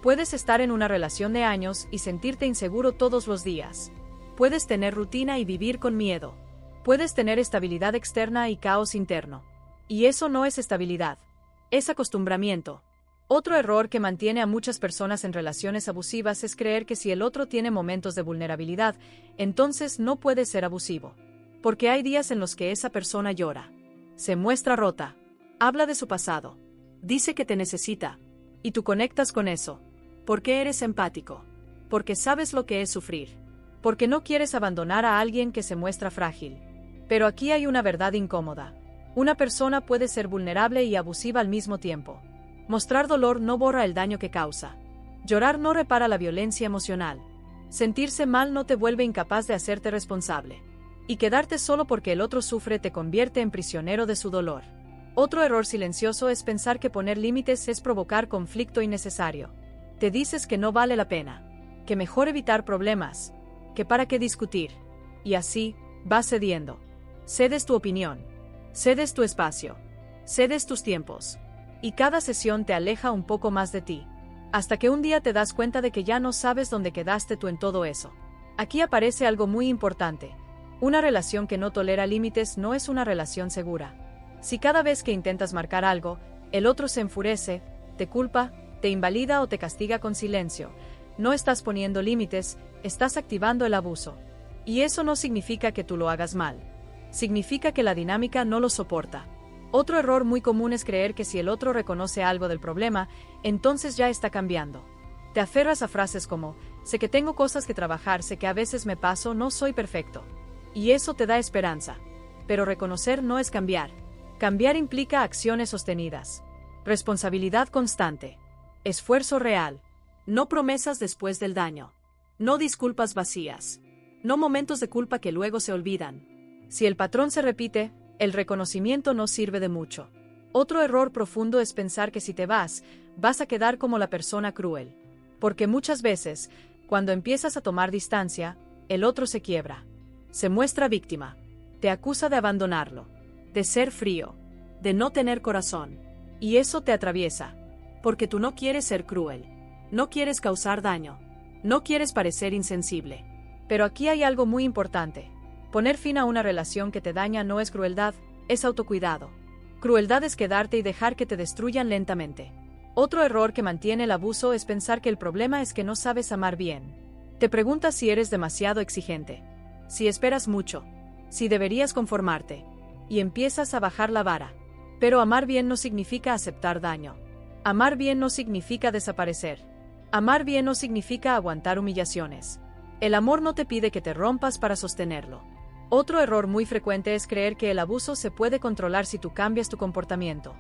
Puedes estar en una relación de años y sentirte inseguro todos los días. Puedes tener rutina y vivir con miedo. Puedes tener estabilidad externa y caos interno. Y eso no es estabilidad. Es acostumbramiento. Otro error que mantiene a muchas personas en relaciones abusivas es creer que si el otro tiene momentos de vulnerabilidad, entonces no puede ser abusivo. Porque hay días en los que esa persona llora. Se muestra rota. Habla de su pasado. Dice que te necesita. Y tú conectas con eso. Porque eres empático. Porque sabes lo que es sufrir. Porque no quieres abandonar a alguien que se muestra frágil. Pero aquí hay una verdad incómoda. Una persona puede ser vulnerable y abusiva al mismo tiempo. Mostrar dolor no borra el daño que causa. Llorar no repara la violencia emocional. Sentirse mal no te vuelve incapaz de hacerte responsable. Y quedarte solo porque el otro sufre te convierte en prisionero de su dolor. Otro error silencioso es pensar que poner límites es provocar conflicto innecesario. Te dices que no vale la pena, que mejor evitar problemas, que para qué discutir. Y así, vas cediendo. Cedes tu opinión. Cedes tu espacio. Cedes tus tiempos. Y cada sesión te aleja un poco más de ti. Hasta que un día te das cuenta de que ya no sabes dónde quedaste tú en todo eso. Aquí aparece algo muy importante. Una relación que no tolera límites no es una relación segura. Si cada vez que intentas marcar algo, el otro se enfurece, te culpa, te invalida o te castiga con silencio, no estás poniendo límites, estás activando el abuso. Y eso no significa que tú lo hagas mal. Significa que la dinámica no lo soporta. Otro error muy común es creer que si el otro reconoce algo del problema, entonces ya está cambiando. Te aferras a frases como, sé que tengo cosas que trabajar, sé que a veces me paso, no soy perfecto. Y eso te da esperanza. Pero reconocer no es cambiar. Cambiar implica acciones sostenidas. Responsabilidad constante. Esfuerzo real. No promesas después del daño. No disculpas vacías. No momentos de culpa que luego se olvidan. Si el patrón se repite, el reconocimiento no sirve de mucho. Otro error profundo es pensar que si te vas a quedar como la persona cruel. Porque muchas veces, cuando empiezas a tomar distancia, el otro se quiebra. Se muestra víctima. Te acusa de abandonarlo. De ser frío. De no tener corazón. Y eso te atraviesa. Porque tú no quieres ser cruel. No quieres causar daño. No quieres parecer insensible. Pero aquí hay algo muy importante. Poner fin a una relación que te daña no es crueldad, es autocuidado. Crueldad es quedarte y dejar que te destruyan lentamente. Otro error que mantiene el abuso es pensar que el problema es que no sabes amar bien. Te preguntas si eres demasiado exigente. Si esperas mucho. Si deberías conformarte. Y empiezas a bajar la vara. Pero amar bien no significa aceptar daño. Amar bien no significa desaparecer. Amar bien no significa aguantar humillaciones. El amor no te pide que te rompas para sostenerlo. Otro error muy frecuente es creer que el abuso se puede controlar si tú cambias tu comportamiento.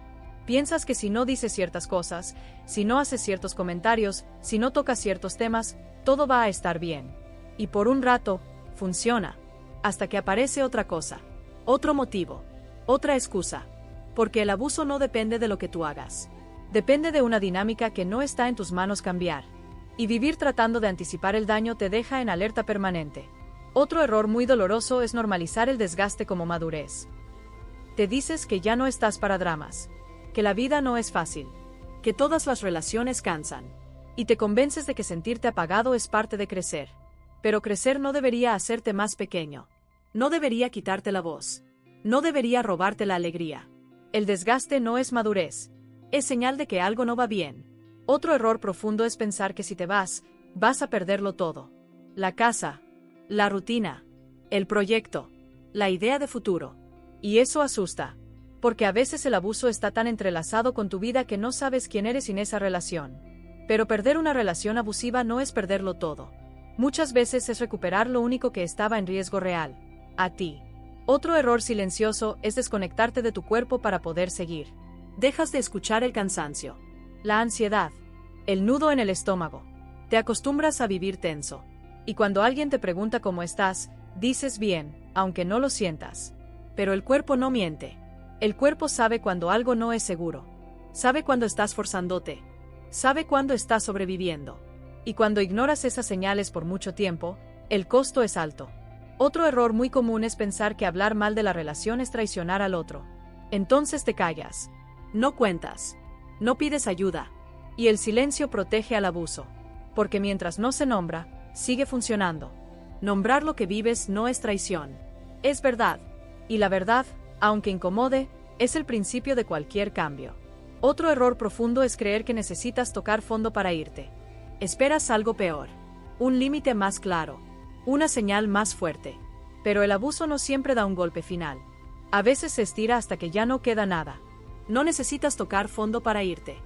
Piensas que si no dices ciertas cosas, si no haces ciertos comentarios, si no tocas ciertos temas, todo va a estar bien. Y por un rato, funciona. Hasta que aparece otra cosa. Otro motivo. Otra excusa. Porque el abuso no depende de lo que tú hagas. Depende de una dinámica que no está en tus manos cambiar. Y vivir tratando de anticipar el daño te deja en alerta permanente. Otro error muy doloroso es normalizar el desgaste como madurez. Te dices que ya no estás para dramas. Que la vida no es fácil. Que todas las relaciones cansan. Y te convences de que sentirte apagado es parte de crecer. Pero crecer no debería hacerte más pequeño. No debería quitarte la voz. No debería robarte la alegría. El desgaste no es madurez. Es señal de que algo no va bien. Otro error profundo es pensar que si te vas a perderlo todo. La casa, la rutina, el proyecto, la idea de futuro. Y eso asusta. Porque a veces el abuso está tan entrelazado con tu vida que no sabes quién eres sin esa relación. Pero perder una relación abusiva no es perderlo todo. Muchas veces es recuperar lo único que estaba en riesgo real. A ti. Otro error silencioso es desconectarte de tu cuerpo para poder seguir. Dejas de escuchar el cansancio, la ansiedad, el nudo en el estómago. Te acostumbras a vivir tenso. Y cuando alguien te pregunta cómo estás, dices bien, aunque no lo sientas. Pero el cuerpo no miente. El cuerpo sabe cuando algo no es seguro. Sabe cuando estás forzándote. Sabe cuando estás sobreviviendo. Y cuando ignoras esas señales por mucho tiempo, el costo es alto. Otro error muy común es pensar que hablar mal de la relación es traicionar al otro. Entonces te callas. No cuentas. No pides ayuda. Y el silencio protege al abuso. Porque mientras no se nombra, sigue funcionando. Nombrar lo que vives no es traición. Es verdad. Y la verdad, aunque incomode, es el principio de cualquier cambio. Otro error profundo es creer que necesitas tocar fondo para irte. Esperas algo peor. Un límite más claro. Una señal más fuerte. Pero el abuso no siempre da un golpe final. A veces se estira hasta que ya no queda nada. No necesitas tocar fondo para irte.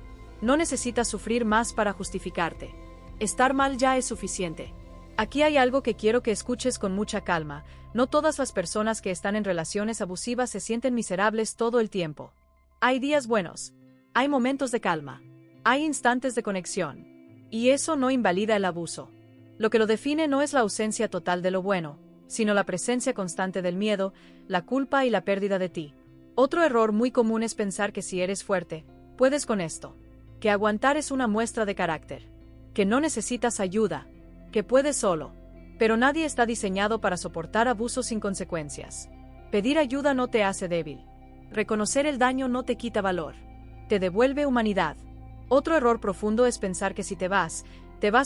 No necesitas sufrir más para justificarte. Estar mal ya es suficiente. Aquí hay algo que quiero que escuches con mucha calma. No todas las personas que están en relaciones abusivas se sienten miserables todo el tiempo. Hay días buenos. Hay momentos de calma. Hay instantes de conexión. Y eso no invalida el abuso. Lo que lo define no es la ausencia total de lo bueno, sino la presencia constante del miedo, la culpa y la pérdida de ti. Otro error muy común es pensar que si eres fuerte, puedes con esto. Que aguantar es una muestra de carácter. Que no necesitas ayuda. Que puedes solo. Pero nadie está diseñado para soportar abusos sin consecuencias. Pedir ayuda no te hace débil. Reconocer el daño no te quita valor. Te devuelve humanidad. Otro error profundo es pensar que si te vas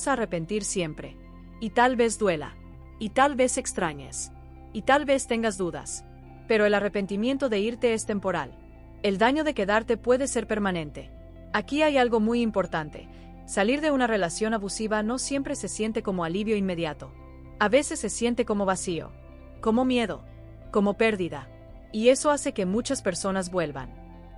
a arrepentir siempre. Y tal vez duela. Y tal vez extrañes. Y tal vez tengas dudas. Pero el arrepentimiento de irte es temporal. El daño de quedarte puede ser permanente. Aquí hay algo muy importante. Salir de una relación abusiva no siempre se siente como alivio inmediato. A veces se siente como vacío, como miedo, como pérdida. Y eso hace que muchas personas vuelvan.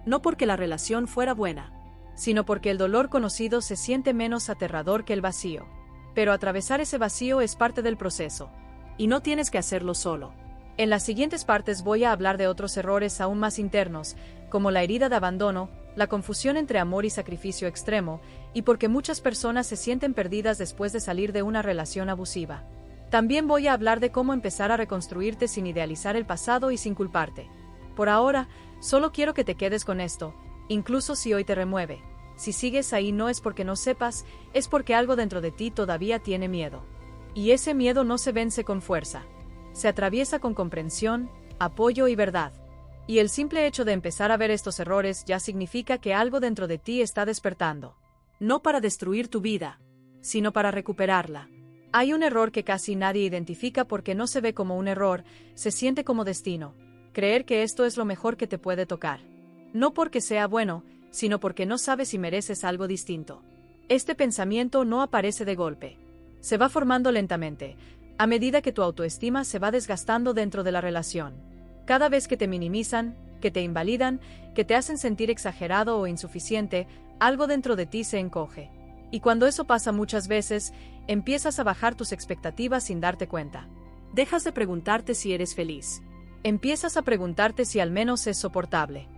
No porque la relación fuera buena, sino porque el dolor conocido se siente menos aterrador que el vacío. Pero atravesar ese vacío es parte del proceso. Y no tienes que hacerlo solo. En las siguientes partes voy a hablar de otros errores aún más internos, como la herida de abandono, la confusión entre amor y sacrificio extremo, y porque muchas personas se sienten perdidas después de salir de una relación abusiva. También voy a hablar de cómo empezar a reconstruirte sin idealizar el pasado y sin culparte. Por ahora, solo quiero que te quedes con esto, incluso si hoy te remueve. Si sigues ahí no es porque no sepas, es porque algo dentro de ti todavía tiene miedo. Y ese miedo no se vence con fuerza. Se atraviesa con comprensión, apoyo y verdad. Y el simple hecho de empezar a ver estos errores ya significa que algo dentro de ti está despertando. No para destruir tu vida, sino para recuperarla. Hay un error que casi nadie identifica porque no se ve como un error, se siente como destino. Creer que esto es lo mejor que te puede tocar. No porque sea bueno, sino porque no sabes si mereces algo distinto. Este pensamiento no aparece de golpe. Se va formando lentamente, a medida que tu autoestima se va desgastando dentro de la relación. Cada vez que te minimizan, que te invalidan, que te hacen sentir exagerado o insuficiente, algo dentro de ti se encoge. Y cuando eso pasa muchas veces, empiezas a bajar tus expectativas sin darte cuenta. Dejas de preguntarte si eres feliz. Empiezas a preguntarte si al menos es soportable.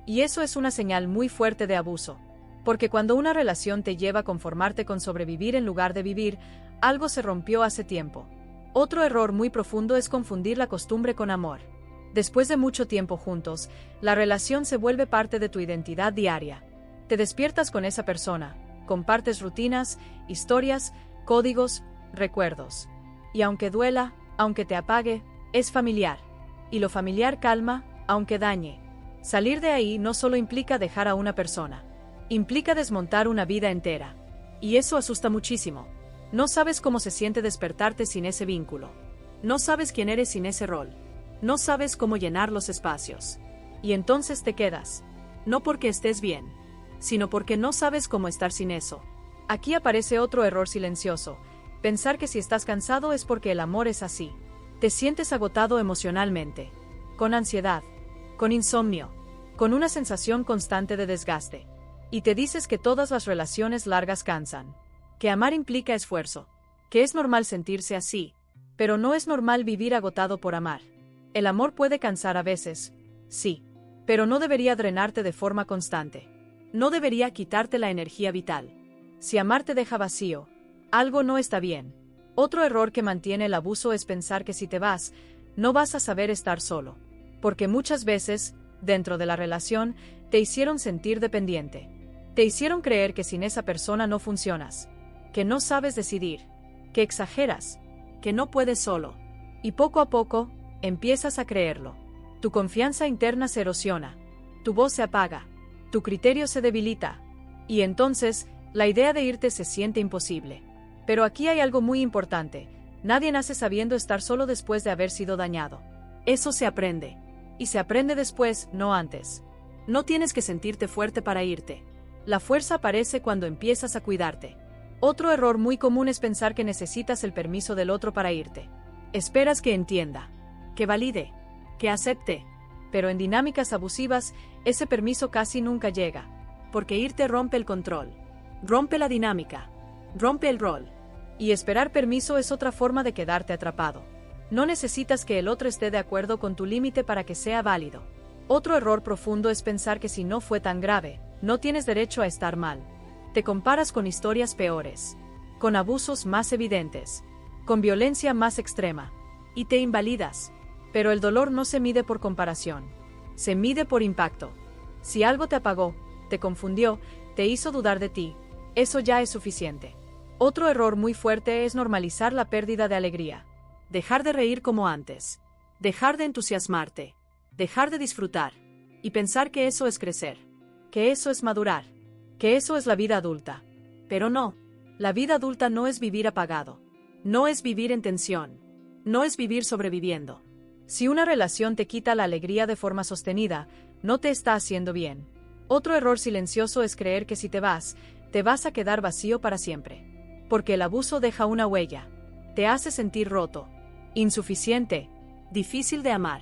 Y eso es una señal muy fuerte de abuso. Porque cuando una relación te lleva a conformarte con sobrevivir en lugar de vivir, algo se rompió hace tiempo. Otro error muy profundo es confundir la costumbre con amor. Después de mucho tiempo juntos, la relación se vuelve parte de tu identidad diaria. Te despiertas con esa persona, compartes rutinas, historias, códigos, recuerdos. Y aunque duela, aunque te apague, es familiar. Y lo familiar calma, aunque dañe. Salir de ahí no solo implica dejar a una persona. Implica desmontar una vida entera. Y eso asusta muchísimo. No sabes cómo se siente despertarte sin ese vínculo. No sabes quién eres sin ese rol. No sabes cómo llenar los espacios. Y entonces te quedas. No porque estés bien, sino porque no sabes cómo estar sin eso. Aquí aparece otro error silencioso. Pensar que si estás cansado es porque el amor es así. Te sientes agotado emocionalmente, con ansiedad, con insomnio, con una sensación constante de desgaste. Y te dices que todas las relaciones largas cansan. Que amar implica esfuerzo. Que es normal sentirse así. Pero no es normal vivir agotado por amar. El amor puede cansar a veces, sí. Pero no debería drenarte de forma constante. No debería quitarte la energía vital. Si amar te deja vacío, algo no está bien. Otro error que mantiene el abuso es pensar que si te vas, no vas a saber estar solo. Porque muchas veces, dentro de la relación, te hicieron sentir dependiente. Te hicieron creer que sin esa persona no funcionas. Que no sabes decidir. Que exageras. Que no puedes solo. Y poco a poco, empiezas a creerlo. Tu confianza interna se erosiona. Tu voz se apaga. Tu criterio se debilita. Y entonces, la idea de irte se siente imposible. Pero aquí hay algo muy importante. Nadie nace sabiendo estar solo después de haber sido dañado. Eso se aprende. Y se aprende después, no antes. No tienes que sentirte fuerte para irte. La fuerza aparece cuando empiezas a cuidarte. Otro error muy común es pensar que necesitas el permiso del otro para irte. Esperas que entienda, que valide, que acepte. Pero en dinámicas abusivas, ese permiso casi nunca llega. Porque irte rompe el control. Rompe la dinámica. Rompe el rol. Y esperar permiso es otra forma de quedarte atrapado. No necesitas que el otro esté de acuerdo con tu límite para que sea válido. Otro error profundo es pensar que si no fue tan grave, no tienes derecho a estar mal. Te comparas con historias peores, con abusos más evidentes, con violencia más extrema, y te invalidas. Pero el dolor no se mide por comparación, se mide por impacto. Si algo te apagó, te confundió, te hizo dudar de ti, eso ya es suficiente. Otro error muy fuerte es normalizar la pérdida de alegría. Dejar de reír como antes, dejar de entusiasmarte, dejar de disfrutar, y pensar que eso es crecer, que eso es madurar, que eso es la vida adulta. Pero no, la vida adulta no es vivir apagado, no es vivir en tensión, no es vivir sobreviviendo. Si una relación te quita la alegría de forma sostenida, no te está haciendo bien. Otro error silencioso es creer que si te vas a quedar vacío para siempre. Porque el abuso deja una huella, te hace sentir roto, insuficiente, difícil de amar.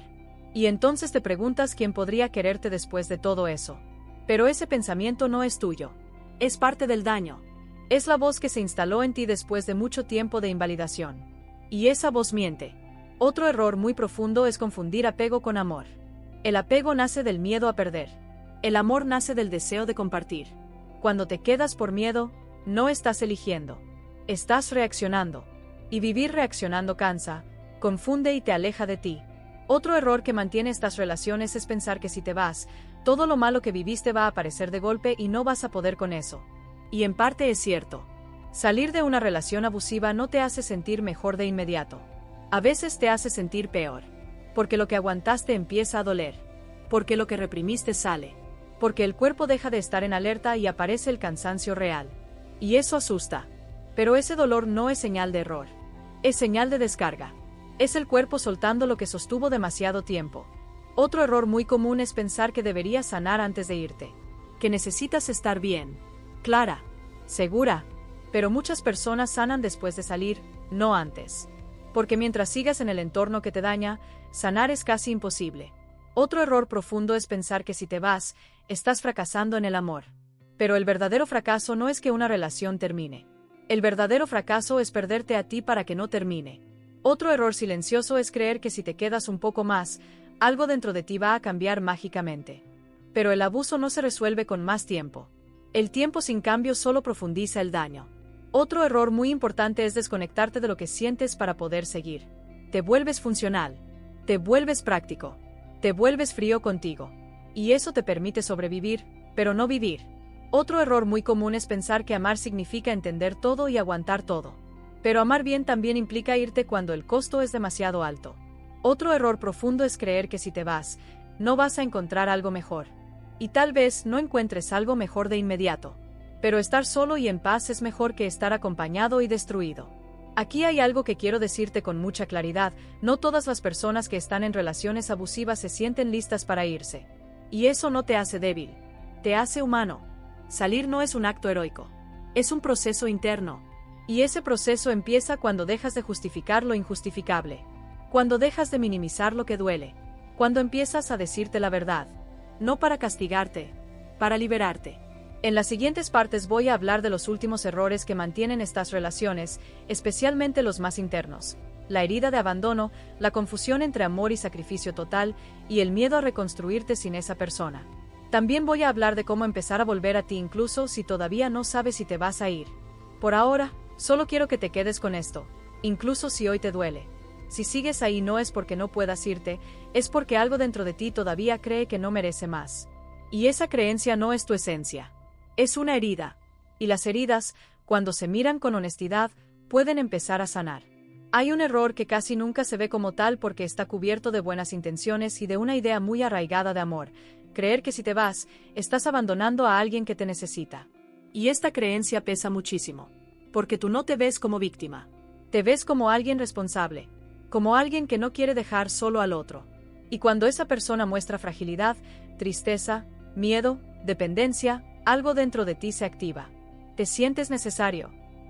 Y entonces te preguntas quién podría quererte después de todo eso. Pero ese pensamiento no es tuyo. Es parte del daño. Es la voz que se instaló en ti después de mucho tiempo de invalidación. Y esa voz miente. Otro error muy profundo es confundir apego con amor. El apego nace del miedo a perder. El amor nace del deseo de compartir. Cuando te quedas por miedo, no estás eligiendo. Estás reaccionando. Y vivir reaccionando cansa, confunde y te aleja de ti. Otro error que mantiene estas relaciones es pensar que si te vas, todo lo malo que viviste va a aparecer de golpe y no vas a poder con eso. Y en parte es cierto. Salir de una relación abusiva no te hace sentir mejor de inmediato. A veces te hace sentir peor. Porque lo que aguantaste empieza a doler. Porque lo que reprimiste sale. Porque el cuerpo deja de estar en alerta y aparece el cansancio real. Y eso asusta. Pero ese dolor no es señal de error. Es señal de descarga. Es el cuerpo soltando lo que sostuvo demasiado tiempo. Otro error muy común es pensar que deberías sanar antes de irte. Que necesitas estar bien, clara, segura. Pero muchas personas sanan después de salir, no antes. Porque mientras sigas en el entorno que te daña, sanar es casi imposible. Otro error profundo es pensar que si te vas, estás fracasando en el amor. Pero el verdadero fracaso no es que una relación termine. El verdadero fracaso es perderte a ti para que no termine. Otro error silencioso es creer que si te quedas un poco más, algo dentro de ti va a cambiar mágicamente. Pero el abuso no se resuelve con más tiempo. El tiempo sin cambio solo profundiza el daño. Otro error muy importante es desconectarte de lo que sientes para poder seguir. Te vuelves funcional. Te vuelves práctico. Te vuelves frío contigo. Y eso te permite sobrevivir, pero no vivir. Otro error muy común es pensar que amar significa entender todo y aguantar todo. Pero amar bien también implica irte cuando el costo es demasiado alto. Otro error profundo es creer que si te vas, no vas a encontrar algo mejor. Y tal vez no encuentres algo mejor de inmediato. Pero estar solo y en paz es mejor que estar acompañado y destruido. Aquí hay algo que quiero decirte con mucha claridad: no todas las personas que están en relaciones abusivas se sienten listas para irse. Y eso no te hace débil, te hace humano. Salir no es un acto heroico, es un proceso interno. Y ese proceso empieza cuando dejas de justificar lo injustificable, cuando dejas de minimizar lo que duele, cuando empiezas a decirte la verdad, no para castigarte, para liberarte. En las siguientes partes voy a hablar de los últimos errores que mantienen estas relaciones, especialmente los más internos: la herida de abandono, la confusión entre amor y sacrificio total, y el miedo a reconstruirte sin esa persona. También voy a hablar de cómo empezar a volver a ti incluso si todavía no sabes si te vas a ir. Por ahora, solo quiero que te quedes con esto, incluso si hoy te duele. Si sigues ahí no es porque no puedas irte, es porque algo dentro de ti todavía cree que no merece más. Y esa creencia no es tu esencia. Es una herida. Y las heridas, cuando se miran con honestidad, pueden empezar a sanar. Hay un error que casi nunca se ve como tal porque está cubierto de buenas intenciones y de una idea muy arraigada de amor: creer que si te vas, estás abandonando a alguien que te necesita. Y esta creencia pesa muchísimo. Porque tú no te ves como víctima. Te ves como alguien responsable. Como alguien que no quiere dejar solo al otro. Y cuando esa persona muestra fragilidad, tristeza, miedo, dependencia, algo dentro de ti se activa. Te sientes necesario.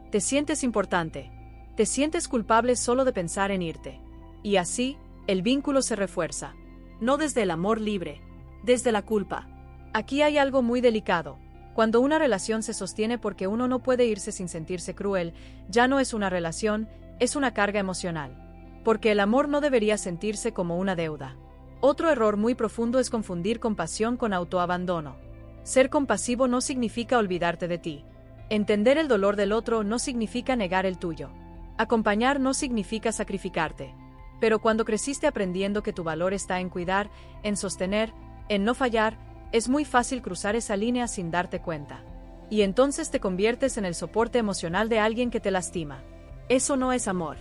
Te sientes importante. Te sientes culpable solo de pensar en irte. Y así, el vínculo se refuerza. No desde el amor libre, desde la culpa. Aquí hay algo muy delicado. Cuando una relación se sostiene porque uno no puede irse sin sentirse cruel, ya no es una relación, es una carga emocional. Porque el amor no debería sentirse como una deuda. Otro error muy profundo es confundir compasión con autoabandono. Ser compasivo no significa olvidarte de ti. Entender el dolor del otro no significa negar el tuyo. Acompañar no significa sacrificarte. Pero cuando creciste aprendiendo que tu valor está en cuidar, en sostener, en no fallar, es muy fácil cruzar esa línea sin darte cuenta. Y entonces te conviertes en el soporte emocional de alguien que te lastima. Eso no es amor.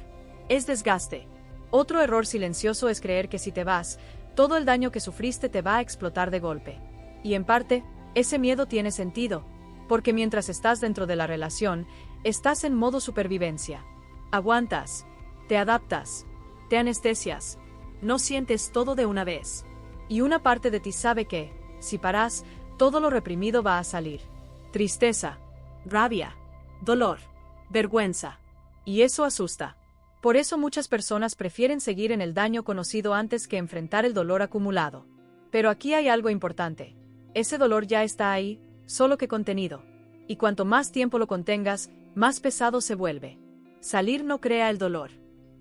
Es desgaste. Otro error silencioso es creer que si te vas, todo el daño que sufriste te va a explotar de golpe. Y en parte, ese miedo tiene sentido, porque mientras estás dentro de la relación, estás en modo supervivencia. Aguantas, te adaptas, te anestesias, no sientes todo de una vez. Y una parte de ti sabe que, si paras, todo lo reprimido va a salir. Tristeza, rabia, dolor, vergüenza. Y eso asusta. Por eso muchas personas prefieren seguir en el daño conocido antes que enfrentar el dolor acumulado. Pero aquí hay algo importante. Ese dolor ya está ahí, solo que contenido. Y cuanto más tiempo lo contengas, más pesado se vuelve. Salir no crea el dolor.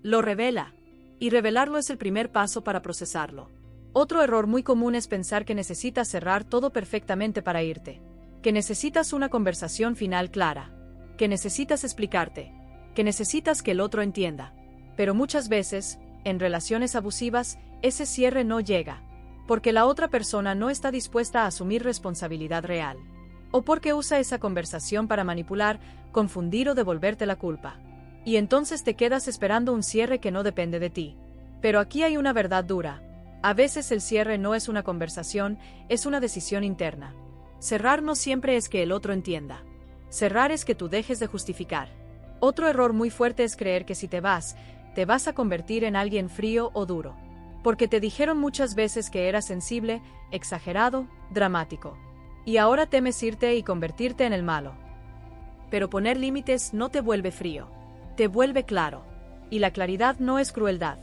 Lo revela. Y revelarlo es el primer paso para procesarlo. Otro error muy común es pensar que necesitas cerrar todo perfectamente para irte. Que necesitas una conversación final clara. Que necesitas explicarte. Que necesitas que el otro entienda. Pero muchas veces, en relaciones abusivas, ese cierre no llega. Porque la otra persona no está dispuesta a asumir responsabilidad real. O porque usa esa conversación para manipular, confundir o devolverte la culpa. Y entonces te quedas esperando un cierre que no depende de ti. Pero aquí hay una verdad dura. A veces el cierre no es una conversación, es una decisión interna. Cerrar no siempre es que el otro entienda. Cerrar es que tú dejes de justificar. Otro error muy fuerte es creer que si te vas a convertir en alguien frío o duro. Porque te dijeron muchas veces que eras sensible, exagerado, dramático. Y ahora temes irte y convertirte en el malo. Pero poner límites no te vuelve frío. Te vuelve claro. Y la claridad no es crueldad.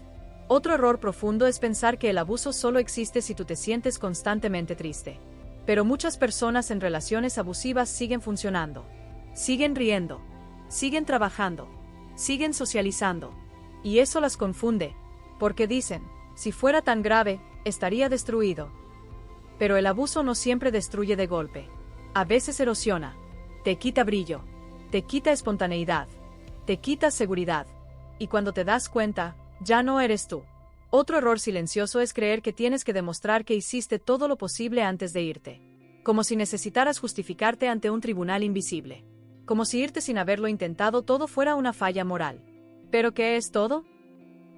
Otro error profundo es pensar que el abuso solo existe si tú te sientes constantemente triste. Pero muchas personas en relaciones abusivas siguen funcionando. Siguen riendo. Siguen trabajando. Siguen socializando. Y eso las confunde. Porque dicen, si fuera tan grave, estaría destruido. Pero el abuso no siempre destruye de golpe. A veces erosiona. Te quita brillo. Te quita espontaneidad. Te quita seguridad. Y cuando te das cuenta, ya no eres tú. Otro error silencioso es creer que tienes que demostrar que hiciste todo lo posible antes de irte. Como si necesitaras justificarte ante un tribunal invisible. Como si irte sin haberlo intentado todo fuera una falla moral. ¿Pero qué es todo?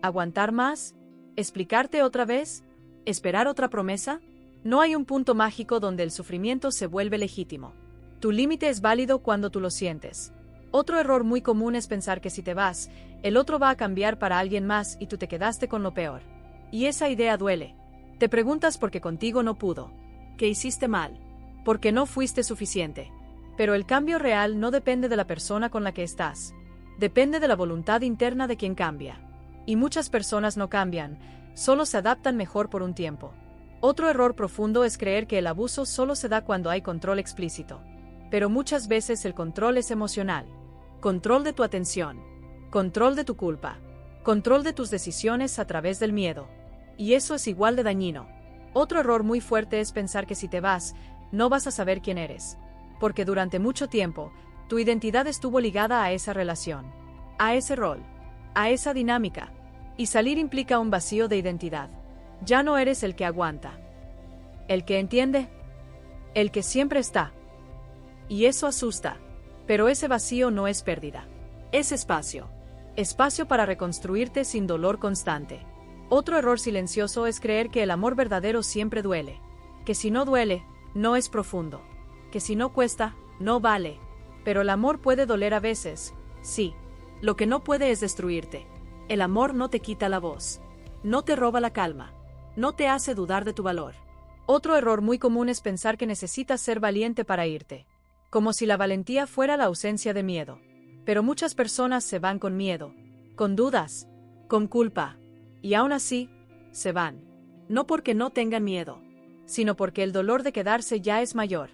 ¿Aguantar más? ¿Explicarte otra vez? ¿Esperar otra promesa? No hay un punto mágico donde el sufrimiento se vuelve legítimo. Tu límite es válido cuando tú lo sientes. Otro error muy común es pensar que si te vas, el otro va a cambiar para alguien más y tú te quedaste con lo peor. Y esa idea duele. Te preguntas por qué contigo no pudo. ¿Qué hiciste mal? ¿Por qué no fuiste suficiente? Pero el cambio real no depende de la persona con la que estás. Depende de la voluntad interna de quien cambia. Y muchas personas no cambian, solo se adaptan mejor por un tiempo. Otro error profundo es creer que el abuso solo se da cuando hay control explícito. Pero muchas veces el control es emocional. Control de tu atención. Control de tu culpa. Control de tus decisiones a través del miedo. Y eso es igual de dañino. Otro error muy fuerte es pensar que si te vas, no vas a saber quién eres. Porque durante mucho tiempo, tu identidad estuvo ligada a esa relación. A ese rol. A esa dinámica. Y salir implica un vacío de identidad. Ya no eres el que aguanta. El que entiende. El que siempre está. Y eso asusta. Pero ese vacío no es pérdida. Es espacio. Espacio para reconstruirte sin dolor constante. Otro error silencioso es creer que el amor verdadero siempre duele. Que si no duele, no es profundo. Que si no cuesta, no vale. Pero el amor puede doler a veces, sí. Lo que no puede es destruirte. El amor no te quita la voz. No te roba la calma. No te hace dudar de tu valor. Otro error muy común es pensar que necesitas ser valiente para irte. Como si la valentía fuera la ausencia de miedo. Pero muchas personas se van con miedo, con dudas, con culpa. Y aún así, se van. No porque no tengan miedo, sino porque el dolor de quedarse ya es mayor.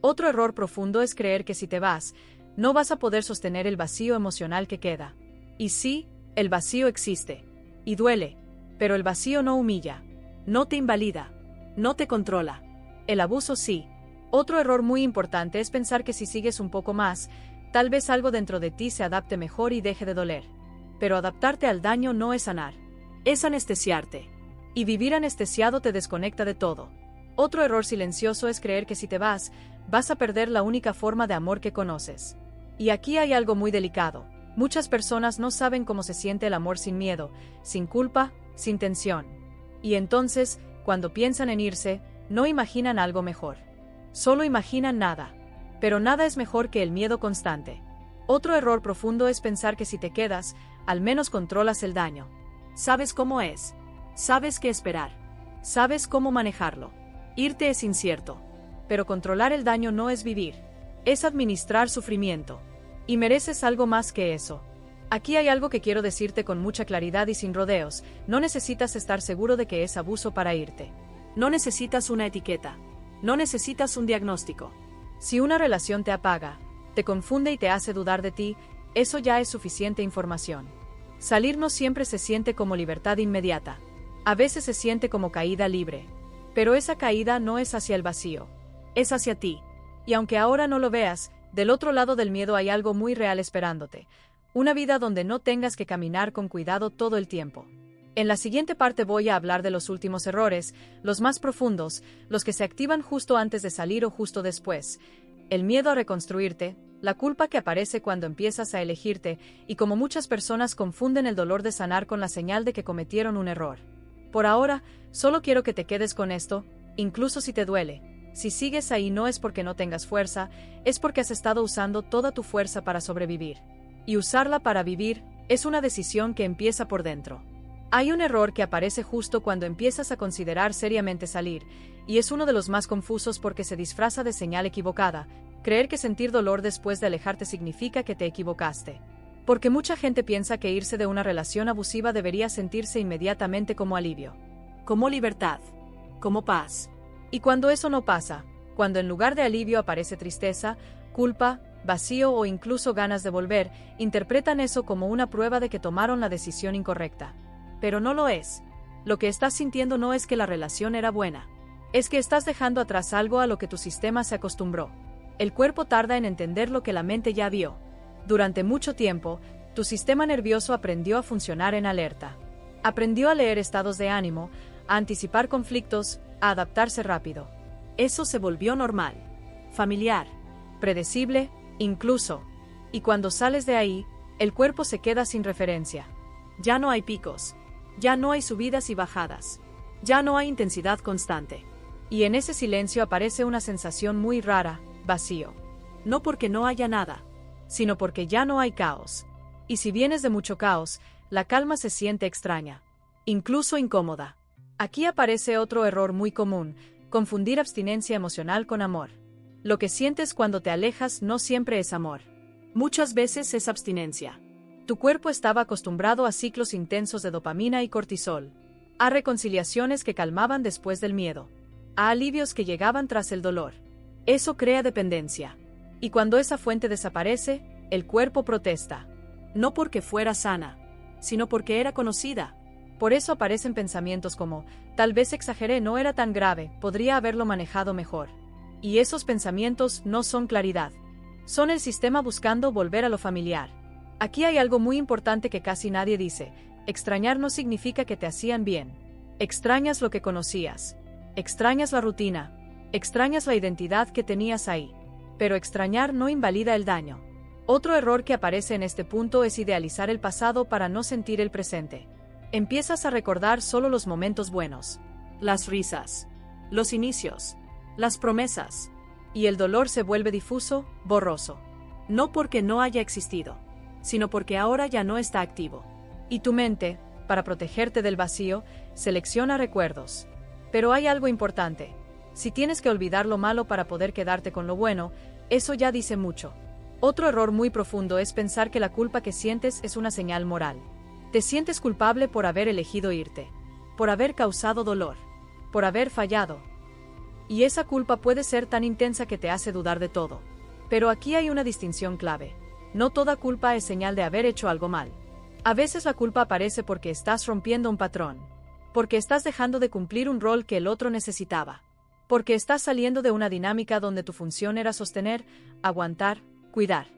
Otro error profundo es creer que si te vas, no vas a poder sostener el vacío emocional que queda. Y sí, el vacío existe. Y duele. Pero el vacío no humilla. No te invalida. No te controla. El abuso sí. Otro error muy importante es pensar que si sigues un poco más, tal vez algo dentro de ti se adapte mejor y deje de doler. Pero adaptarte al daño no es sanar. Es anestesiarte. Y vivir anestesiado te desconecta de todo. Otro error silencioso es creer que si te vas a perder la única forma de amor que conoces. Y aquí hay algo muy delicado. Muchas personas no saben cómo se siente el amor sin miedo, sin culpa, sin tensión. Y entonces, cuando piensan en irse, no imaginan algo mejor. Solo imaginan nada. Pero nada es mejor que el miedo constante. Otro error profundo es pensar que si te quedas, al menos controlas el daño. Sabes cómo es. Sabes qué esperar. Sabes cómo manejarlo. Irte es incierto. Pero controlar el daño no es vivir. Es administrar sufrimiento. Y mereces algo más que eso. Aquí hay algo que quiero decirte con mucha claridad y sin rodeos. No necesitas estar seguro de que es abuso para irte. No necesitas una etiqueta. No necesitas un diagnóstico. Si una relación te apaga, te confunde y te hace dudar de ti, eso ya es suficiente información. Salir no siempre se siente como libertad inmediata. A veces se siente como caída libre. Pero esa caída no es hacia el vacío. Es hacia ti. Y aunque ahora no lo veas, del otro lado del miedo hay algo muy real esperándote. Una vida donde no tengas que caminar con cuidado todo el tiempo. En la siguiente parte voy a hablar de los últimos errores, los más profundos, los que se activan justo antes de salir o justo después. El miedo a reconstruirte, la culpa que aparece cuando empiezas a elegirte, y como muchas personas confunden el dolor de sanar con la señal de que cometieron un error. Por ahora, solo quiero que te quedes con esto, incluso si te duele. Si sigues ahí no es porque no tengas fuerza, es porque has estado usando toda tu fuerza para sobrevivir. Y usarla para vivir es una decisión que empieza por dentro. Hay un error que aparece justo cuando empiezas a considerar seriamente salir, y es uno de los más confusos porque se disfraza de señal equivocada, creer que sentir dolor después de alejarte significa que te equivocaste. Porque mucha gente piensa que irse de una relación abusiva debería sentirse inmediatamente como alivio, como libertad, como paz. Y cuando eso no pasa, cuando en lugar de alivio aparece tristeza, culpa, vacío o incluso ganas de volver, interpretan eso como una prueba de que tomaron la decisión incorrecta. Pero no lo es. Lo que estás sintiendo no es que la relación era buena. Es que estás dejando atrás algo a lo que tu sistema se acostumbró. El cuerpo tarda en entender lo que la mente ya vio. Durante mucho tiempo, tu sistema nervioso aprendió a funcionar en alerta. Aprendió a leer estados de ánimo, a anticipar conflictos, a adaptarse rápido. Eso se volvió normal, familiar, predecible, incluso. Y cuando sales de ahí, el cuerpo se queda sin referencia. Ya no hay picos. Ya no hay subidas y bajadas. Ya no hay intensidad constante. Y en ese silencio aparece una sensación muy rara, vacío. No porque no haya nada, sino porque ya no hay caos. Y si vienes de mucho caos, la calma se siente extraña, incluso incómoda. Aquí aparece otro error muy común, confundir abstinencia emocional con amor. Lo que sientes cuando te alejas no siempre es amor. Muchas veces es abstinencia. Tu cuerpo estaba acostumbrado a ciclos intensos de dopamina y cortisol, a reconciliaciones que calmaban después del miedo, a alivios que llegaban tras el dolor. Eso crea dependencia. Y cuando esa fuente desaparece, el cuerpo protesta. No porque fuera sana, sino porque era conocida. Por eso aparecen pensamientos como, tal vez exageré, no era tan grave, podría haberlo manejado mejor. Y esos pensamientos no son claridad. Son el sistema buscando volver a lo familiar. Aquí hay algo muy importante que casi nadie dice. Extrañar no significa que te hacían bien. Extrañas lo que conocías. Extrañas la rutina. Extrañas la identidad que tenías ahí. Pero extrañar no invalida el daño. Otro error que aparece en este punto es idealizar el pasado para no sentir el presente. Empiezas a recordar solo los momentos buenos, las risas, los inicios, las promesas. Y el dolor se vuelve difuso, borroso. No porque no haya existido, sino porque ahora ya no está activo. Y tu mente, para protegerte del vacío, selecciona recuerdos. Pero hay algo importante. Si tienes que olvidar lo malo para poder quedarte con lo bueno, eso ya dice mucho. Otro error muy profundo es pensar que la culpa que sientes es una señal moral. Te sientes culpable por haber elegido irte, por haber causado dolor, por haber fallado. Y esa culpa puede ser tan intensa que te hace dudar de todo. Pero aquí hay una distinción clave. No toda culpa es señal de haber hecho algo mal. A veces la culpa aparece porque estás rompiendo un patrón. Porque estás dejando de cumplir un rol que el otro necesitaba. Porque estás saliendo de una dinámica donde tu función era sostener, aguantar, cuidar.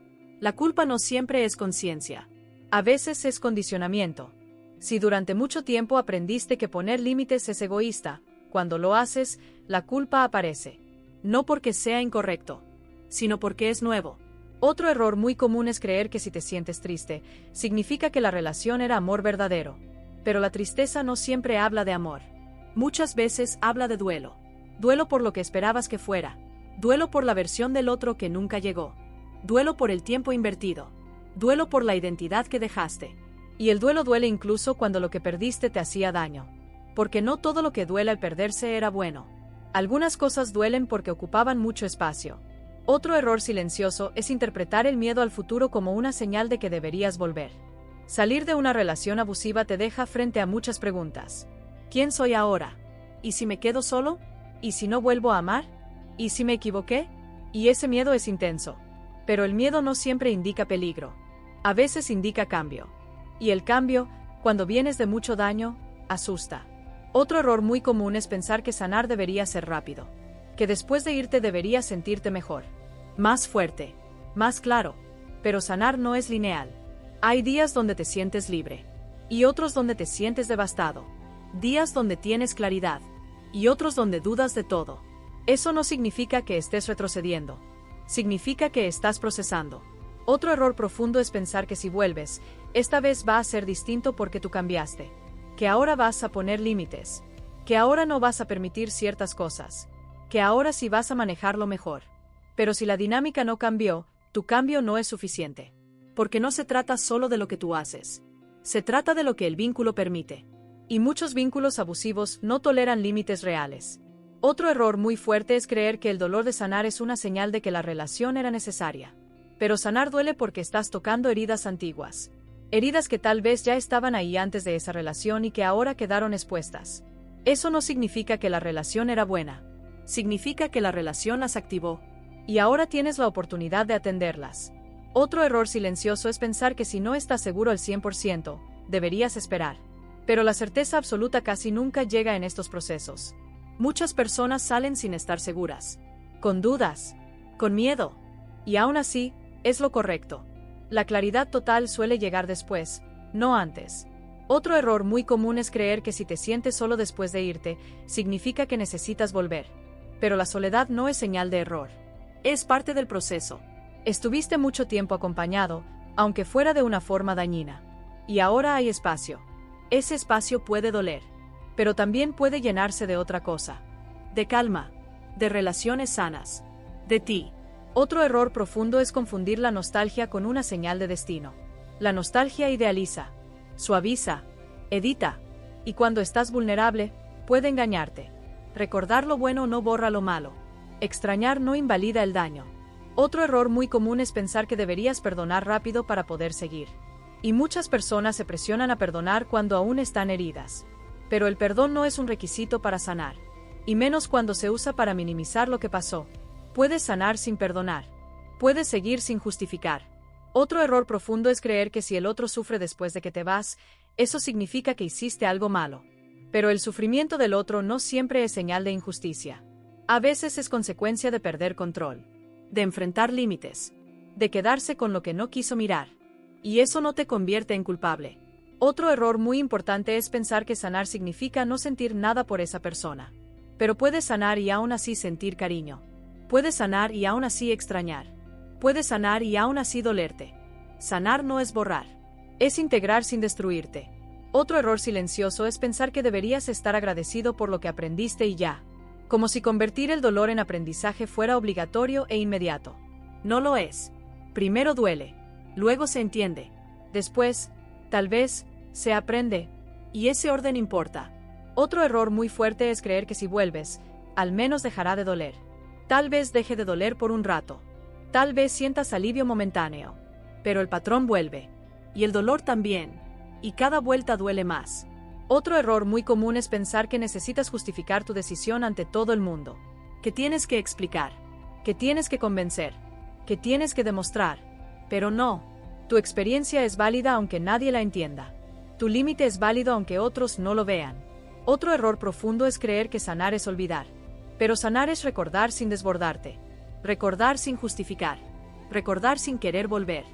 La culpa no siempre es conciencia. A veces es condicionamiento. Si durante mucho tiempo aprendiste que poner límites es egoísta, cuando lo haces, la culpa aparece. No porque sea incorrecto, sino porque es nuevo. Otro error muy común es creer que si te sientes triste, significa que la relación era amor verdadero. Pero la tristeza no siempre habla de amor. Muchas veces habla de duelo. Duelo por lo que esperabas que fuera. Duelo por la versión del otro que nunca llegó. Duelo por el tiempo invertido. Duelo por la identidad que dejaste. Y el duelo duele incluso cuando lo que perdiste te hacía daño. Porque no todo lo que duele al perderse era bueno. Algunas cosas duelen porque ocupaban mucho espacio. Otro error silencioso es interpretar el miedo al futuro como una señal de que deberías volver. Salir de una relación abusiva te deja frente a muchas preguntas. ¿Quién soy ahora? ¿Y si me quedo solo? ¿Y si no vuelvo a amar? ¿Y si me equivoqué? Y ese miedo es intenso. Pero el miedo no siempre indica peligro. A veces indica cambio. Y el cambio, cuando vienes de mucho daño, asusta. Otro error muy común es pensar que sanar debería ser rápido. Que después de irte deberías sentirte mejor. Más fuerte. Más claro. Pero sanar no es lineal. Hay días donde te sientes libre. Y otros donde te sientes devastado. Días donde tienes claridad. Y otros donde dudas de todo. Eso no significa que estés retrocediendo. Significa que estás procesando. Otro error profundo es pensar que si vuelves, esta vez va a ser distinto porque tú cambiaste. Que ahora vas a poner límites. Que ahora no vas a permitir ciertas cosas. Que ahora sí vas a manejarlo mejor. Pero si la dinámica no cambió, tu cambio no es suficiente. Porque no se trata solo de lo que tú haces. Se trata de lo que el vínculo permite. Y muchos vínculos abusivos no toleran límites reales. Otro error muy fuerte es creer que el dolor de sanar es una señal de que la relación era necesaria. Pero sanar duele porque estás tocando heridas antiguas. Heridas que tal vez ya estaban ahí antes de esa relación y que ahora quedaron expuestas. Eso no significa que la relación era buena. Significa que la relación las activó. Y ahora tienes la oportunidad de atenderlas. Otro error silencioso es pensar que si no estás seguro al 100%, deberías esperar. Pero la certeza absoluta casi nunca llega en estos procesos. Muchas personas salen sin estar seguras. Con dudas. Con miedo. Y aún así, es lo correcto. La claridad total suele llegar después, no antes. Otro error muy común es creer que si te sientes solo después de irte, significa que necesitas volver. Pero la soledad no es señal de error. Es parte del proceso. Estuviste mucho tiempo acompañado, aunque fuera de una forma dañina. Y ahora hay espacio. Ese espacio puede doler. Pero también puede llenarse de otra cosa. De calma. De relaciones sanas. De ti. Otro error profundo es confundir la nostalgia con una señal de destino. La nostalgia idealiza, suaviza, edita, y cuando estás vulnerable, puede engañarte. Recordar lo bueno no borra lo malo. Extrañar no invalida el daño. Otro error muy común es pensar que deberías perdonar rápido para poder seguir. Y muchas personas se presionan a perdonar cuando aún están heridas. Pero el perdón no es un requisito para sanar. Y menos cuando se usa para minimizar lo que pasó. Puedes sanar sin perdonar. Puedes seguir sin justificar. Otro error profundo es creer que si el otro sufre después de que te vas, eso significa que hiciste algo malo. Pero el sufrimiento del otro no siempre es señal de injusticia. A veces es consecuencia de perder control. De enfrentar límites. De quedarse con lo que no quiso mirar. Y eso no te convierte en culpable. Otro error muy importante es pensar que sanar significa no sentir nada por esa persona. Pero puedes sanar y aún así sentir cariño. Puedes sanar y aún así extrañar. Puedes sanar y aún así dolerte. Sanar no es borrar. Es integrar sin destruirte. Otro error silencioso es pensar que deberías estar agradecido por lo que aprendiste y ya. Como si convertir el dolor en aprendizaje fuera obligatorio e inmediato. No lo es. Primero duele. Luego se entiende. Después, tal vez, se aprende. Y ese orden importa. Otro error muy fuerte es creer que si vuelves, al menos dejará de doler. Tal vez deje de doler por un rato. Tal vez sientas alivio momentáneo. Pero el patrón vuelve. Y el dolor también. Y cada vuelta duele más. Otro error muy común es pensar que necesitas justificar tu decisión ante todo el mundo. que tienes que explicar, que tienes que convencer, que tienes que demostrar. Pero no, tu experiencia es válida aunque nadie la entienda. Tu límite es válido aunque otros no lo vean. Otro error profundo es creer que sanar es olvidar. Pero sanar es recordar sin desbordarte. Recordar sin justificar. Recordar sin querer volver.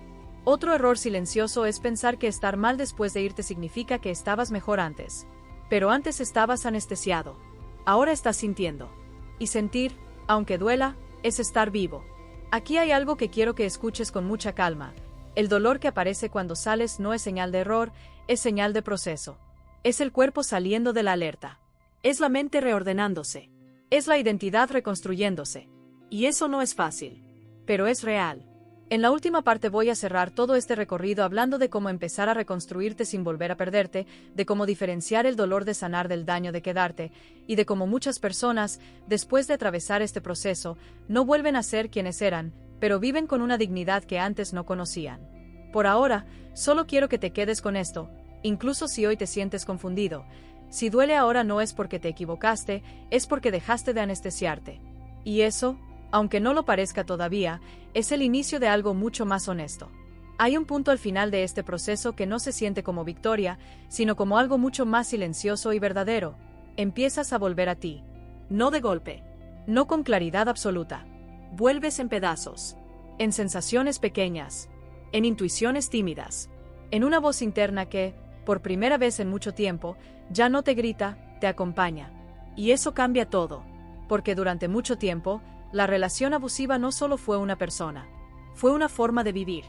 Otro error silencioso es pensar que estar mal después de irte significa que estabas mejor antes. Pero antes estabas anestesiado. Ahora estás sintiendo. Y sentir, aunque duela, es estar vivo. Aquí hay algo que quiero que escuches con mucha calma. El dolor que aparece cuando sales no es señal de error, es señal de proceso. Es el cuerpo saliendo de la alerta. es la mente reordenándose, Es la identidad reconstruyéndose. y eso no es fácil. Pero es real. En la última parte voy a cerrar todo este recorrido hablando de cómo empezar a reconstruirte sin volver a perderte, de cómo diferenciar el dolor de sanar del daño de quedarte, y de cómo muchas personas, después de atravesar este proceso, no vuelven a ser quienes eran, pero viven con una dignidad que antes no conocían. Por ahora, solo quiero que te quedes con esto, incluso si hoy te sientes confundido. Si duele ahora no es porque te equivocaste, es porque dejaste de anestesiarte. Y eso, aunque no lo parezca todavía, es el inicio de algo mucho más honesto. Hay un punto al final de este proceso que no se siente como victoria, sino como algo mucho más silencioso y verdadero. Empiezas a volver a ti. No de golpe. No con claridad absoluta. Vuelves en pedazos. En sensaciones pequeñas. En intuiciones tímidas. En una voz interna que, por primera vez en mucho tiempo, ya no te grita, te acompaña. Y eso cambia todo. Porque durante mucho tiempo, la relación abusiva no solo fue una persona. Fue una forma de vivir.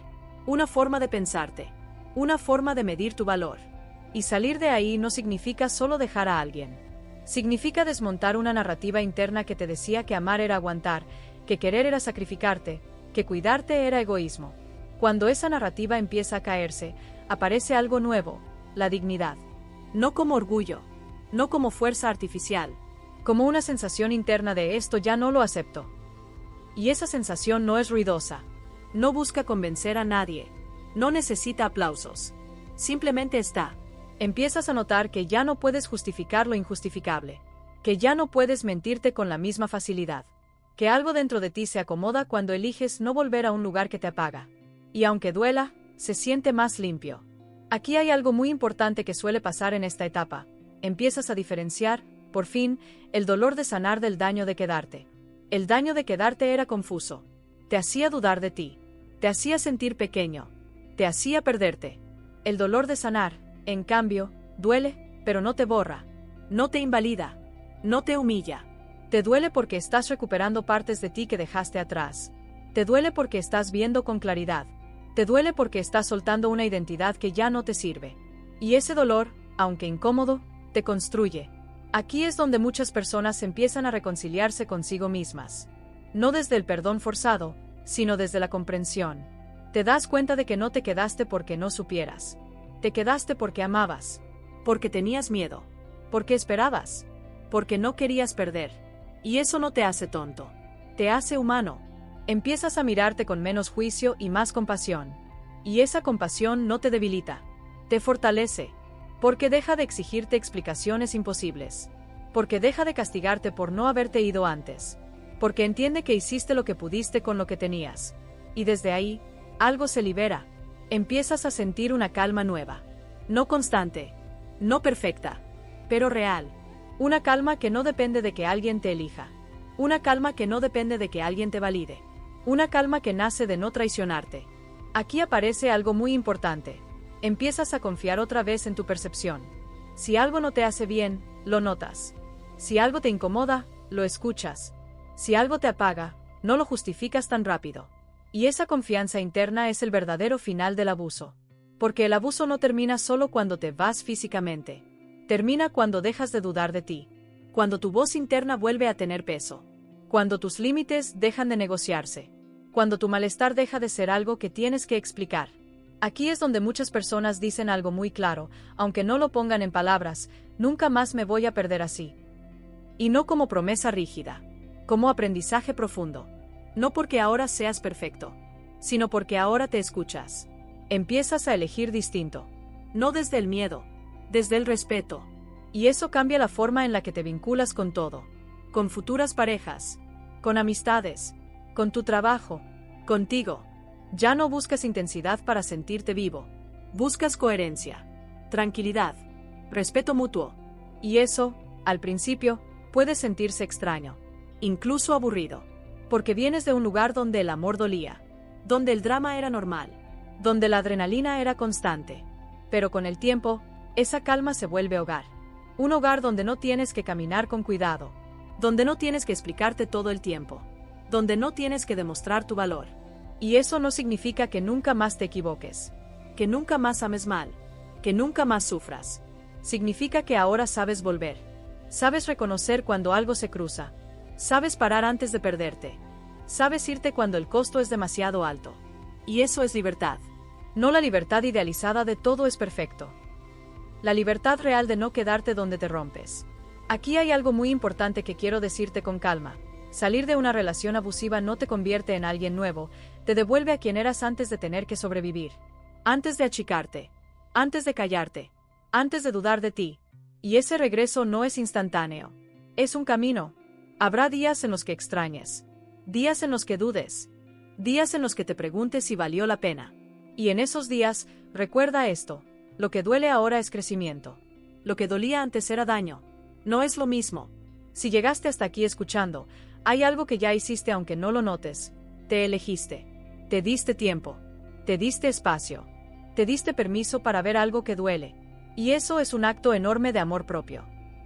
Una forma de pensarte. Una forma de medir tu valor. Y salir de ahí no significa solo dejar a alguien. Significa desmontar una narrativa interna que te decía que amar era aguantar, que querer era sacrificarte, que cuidarte era egoísmo. Cuando esa narrativa empieza a caerse, aparece algo nuevo, la dignidad. No como orgullo. No como fuerza artificial. Como una sensación interna de esto ya no lo acepto. Y esa sensación no es ruidosa. No busca convencer a nadie. No necesita aplausos. Simplemente está. Empiezas a notar que ya no puedes justificar lo injustificable. Que ya no puedes mentirte con la misma facilidad. Que algo dentro de ti se acomoda cuando eliges no volver a un lugar que te apaga. Y aunque duela, se siente más limpio. Aquí hay algo muy importante que suele pasar en esta etapa. Empiezas a diferenciar, por fin, el dolor de sanar del daño de quedarte. El daño de quedarte era confuso. Te hacía dudar de ti. Te hacía sentir pequeño. Te hacía perderte. El dolor de sanar, en cambio, duele, pero no te borra. No te invalida. No te humilla. Te duele porque estás recuperando partes de ti que dejaste atrás. Te duele porque estás viendo con claridad. Te duele porque estás soltando una identidad que ya no te sirve. Y ese dolor, aunque incómodo, te construye. Aquí es donde muchas personas empiezan a reconciliarse consigo mismas. No desde el perdón forzado, sino desde la comprensión. Te das cuenta de que no te quedaste porque no supieras. Te quedaste porque amabas. Porque tenías miedo. Porque esperabas. Porque no querías perder. Y eso no te hace tonto. Te hace humano. Empiezas a mirarte con menos juicio y más compasión. Y esa compasión no te debilita. Te fortalece. Porque deja de exigirte explicaciones imposibles. Porque deja de castigarte por no haberte ido antes. Porque entiende que hiciste lo que pudiste con lo que tenías. Y desde ahí, algo se libera. Empiezas a sentir una calma nueva. No constante. No perfecta. Pero real. Una calma que no depende de que alguien te elija. Una calma que no depende de que alguien te valide. Una calma que nace de no traicionarte. Aquí aparece algo muy importante. Empiezas a confiar otra vez en tu percepción. Si algo no te hace bien, lo notas. Si algo te incomoda, lo escuchas. Si algo te apaga, no lo justificas tan rápido. Y esa confianza interna es el verdadero final del abuso. Porque el abuso no termina solo cuando te vas físicamente. Termina cuando dejas de dudar de ti. Cuando tu voz interna vuelve a tener peso. Cuando tus límites dejan de negociarse. Cuando tu malestar deja de ser algo que tienes que explicar. Aquí es donde muchas personas dicen algo muy claro, aunque no lo pongan en palabras: nunca más me voy a perder así. Y no como promesa rígida. Como aprendizaje profundo. No porque ahora seas perfecto, sino porque ahora te escuchas. Empiezas a elegir distinto. No desde el miedo, desde el respeto. Y eso cambia la forma en la que te vinculas con todo. Con futuras parejas, con amistades, con tu trabajo, contigo. Ya no buscas intensidad para sentirte vivo. Buscas coherencia, tranquilidad, respeto mutuo. Y eso, al principio, puede sentirse extraño, Incluso aburrido. Porque vienes de un lugar donde el amor dolía, donde el drama era normal, donde la adrenalina era constante. Pero con el tiempo, esa calma se vuelve hogar. Un hogar donde no tienes que caminar con cuidado, donde no tienes que explicarte todo el tiempo, donde no tienes que demostrar tu valor. Y eso no significa que nunca más te equivoques, Que nunca más ames mal, que nunca más sufras. Significa que ahora sabes volver. Sabes reconocer cuando algo se cruza. Sabes parar antes de perderte. Sabes irte cuando el costo es demasiado alto. Y eso es libertad. No la libertad idealizada de todo es perfecto. La libertad real de no quedarte donde te rompes. Aquí hay algo muy importante que quiero decirte con calma. Salir de una relación abusiva no te convierte en alguien nuevo, te devuelve a quien eras antes de tener que sobrevivir. Antes de achicarte, antes de callarte, antes de dudar de ti. Y ese regreso no es instantáneo. Es un camino. Habrá días en los que extrañes. Días en los que dudes. Días en los que te preguntes si valió la pena. Y en esos días, recuerda esto. Lo que duele ahora es crecimiento. Lo que dolía antes era daño. No es lo mismo. Si llegaste hasta aquí escuchando, hay algo que ya hiciste aunque no lo notes. Te elegiste. Te diste tiempo. Te diste espacio. Te diste permiso para ver algo que duele. Y eso es un acto enorme de amor propio.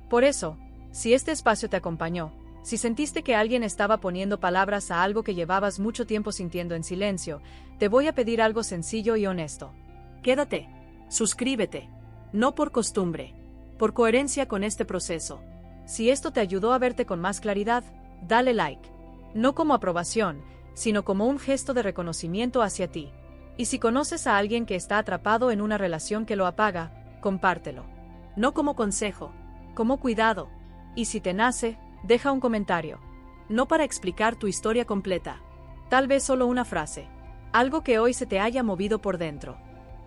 Por eso, si este espacio te acompañó, si sentiste que alguien estaba poniendo palabras a algo que llevabas mucho tiempo sintiendo en silencio, te voy a pedir algo sencillo y honesto. Quédate. Suscríbete. No por costumbre, por coherencia con este proceso. Si esto te ayudó a verte con más claridad, dale like. No como aprobación, sino como un gesto de reconocimiento hacia ti. Y si conoces a alguien que está atrapado en una relación que lo apaga, compártelo. No como consejo, como cuidado. Y si te nace, deja un comentario. No para explicar tu historia completa. Tal vez solo una frase. Algo que hoy se te haya movido por dentro.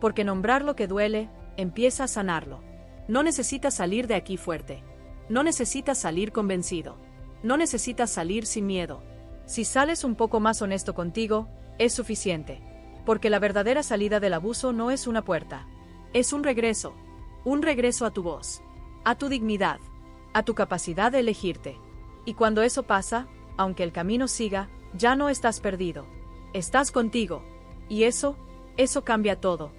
Porque nombrar lo que duele, empieza a sanarlo. No necesitas salir de aquí fuerte. No necesitas salir convencido. No necesitas salir sin miedo. Si sales un poco más honesto contigo, es suficiente. Porque la verdadera salida del abuso no es una puerta. Es un regreso a tu voz, a tu dignidad, a tu capacidad de elegirte. Y cuando eso pasa, aunque el camino siga, ya no estás perdido. Estás contigo. Y eso cambia todo.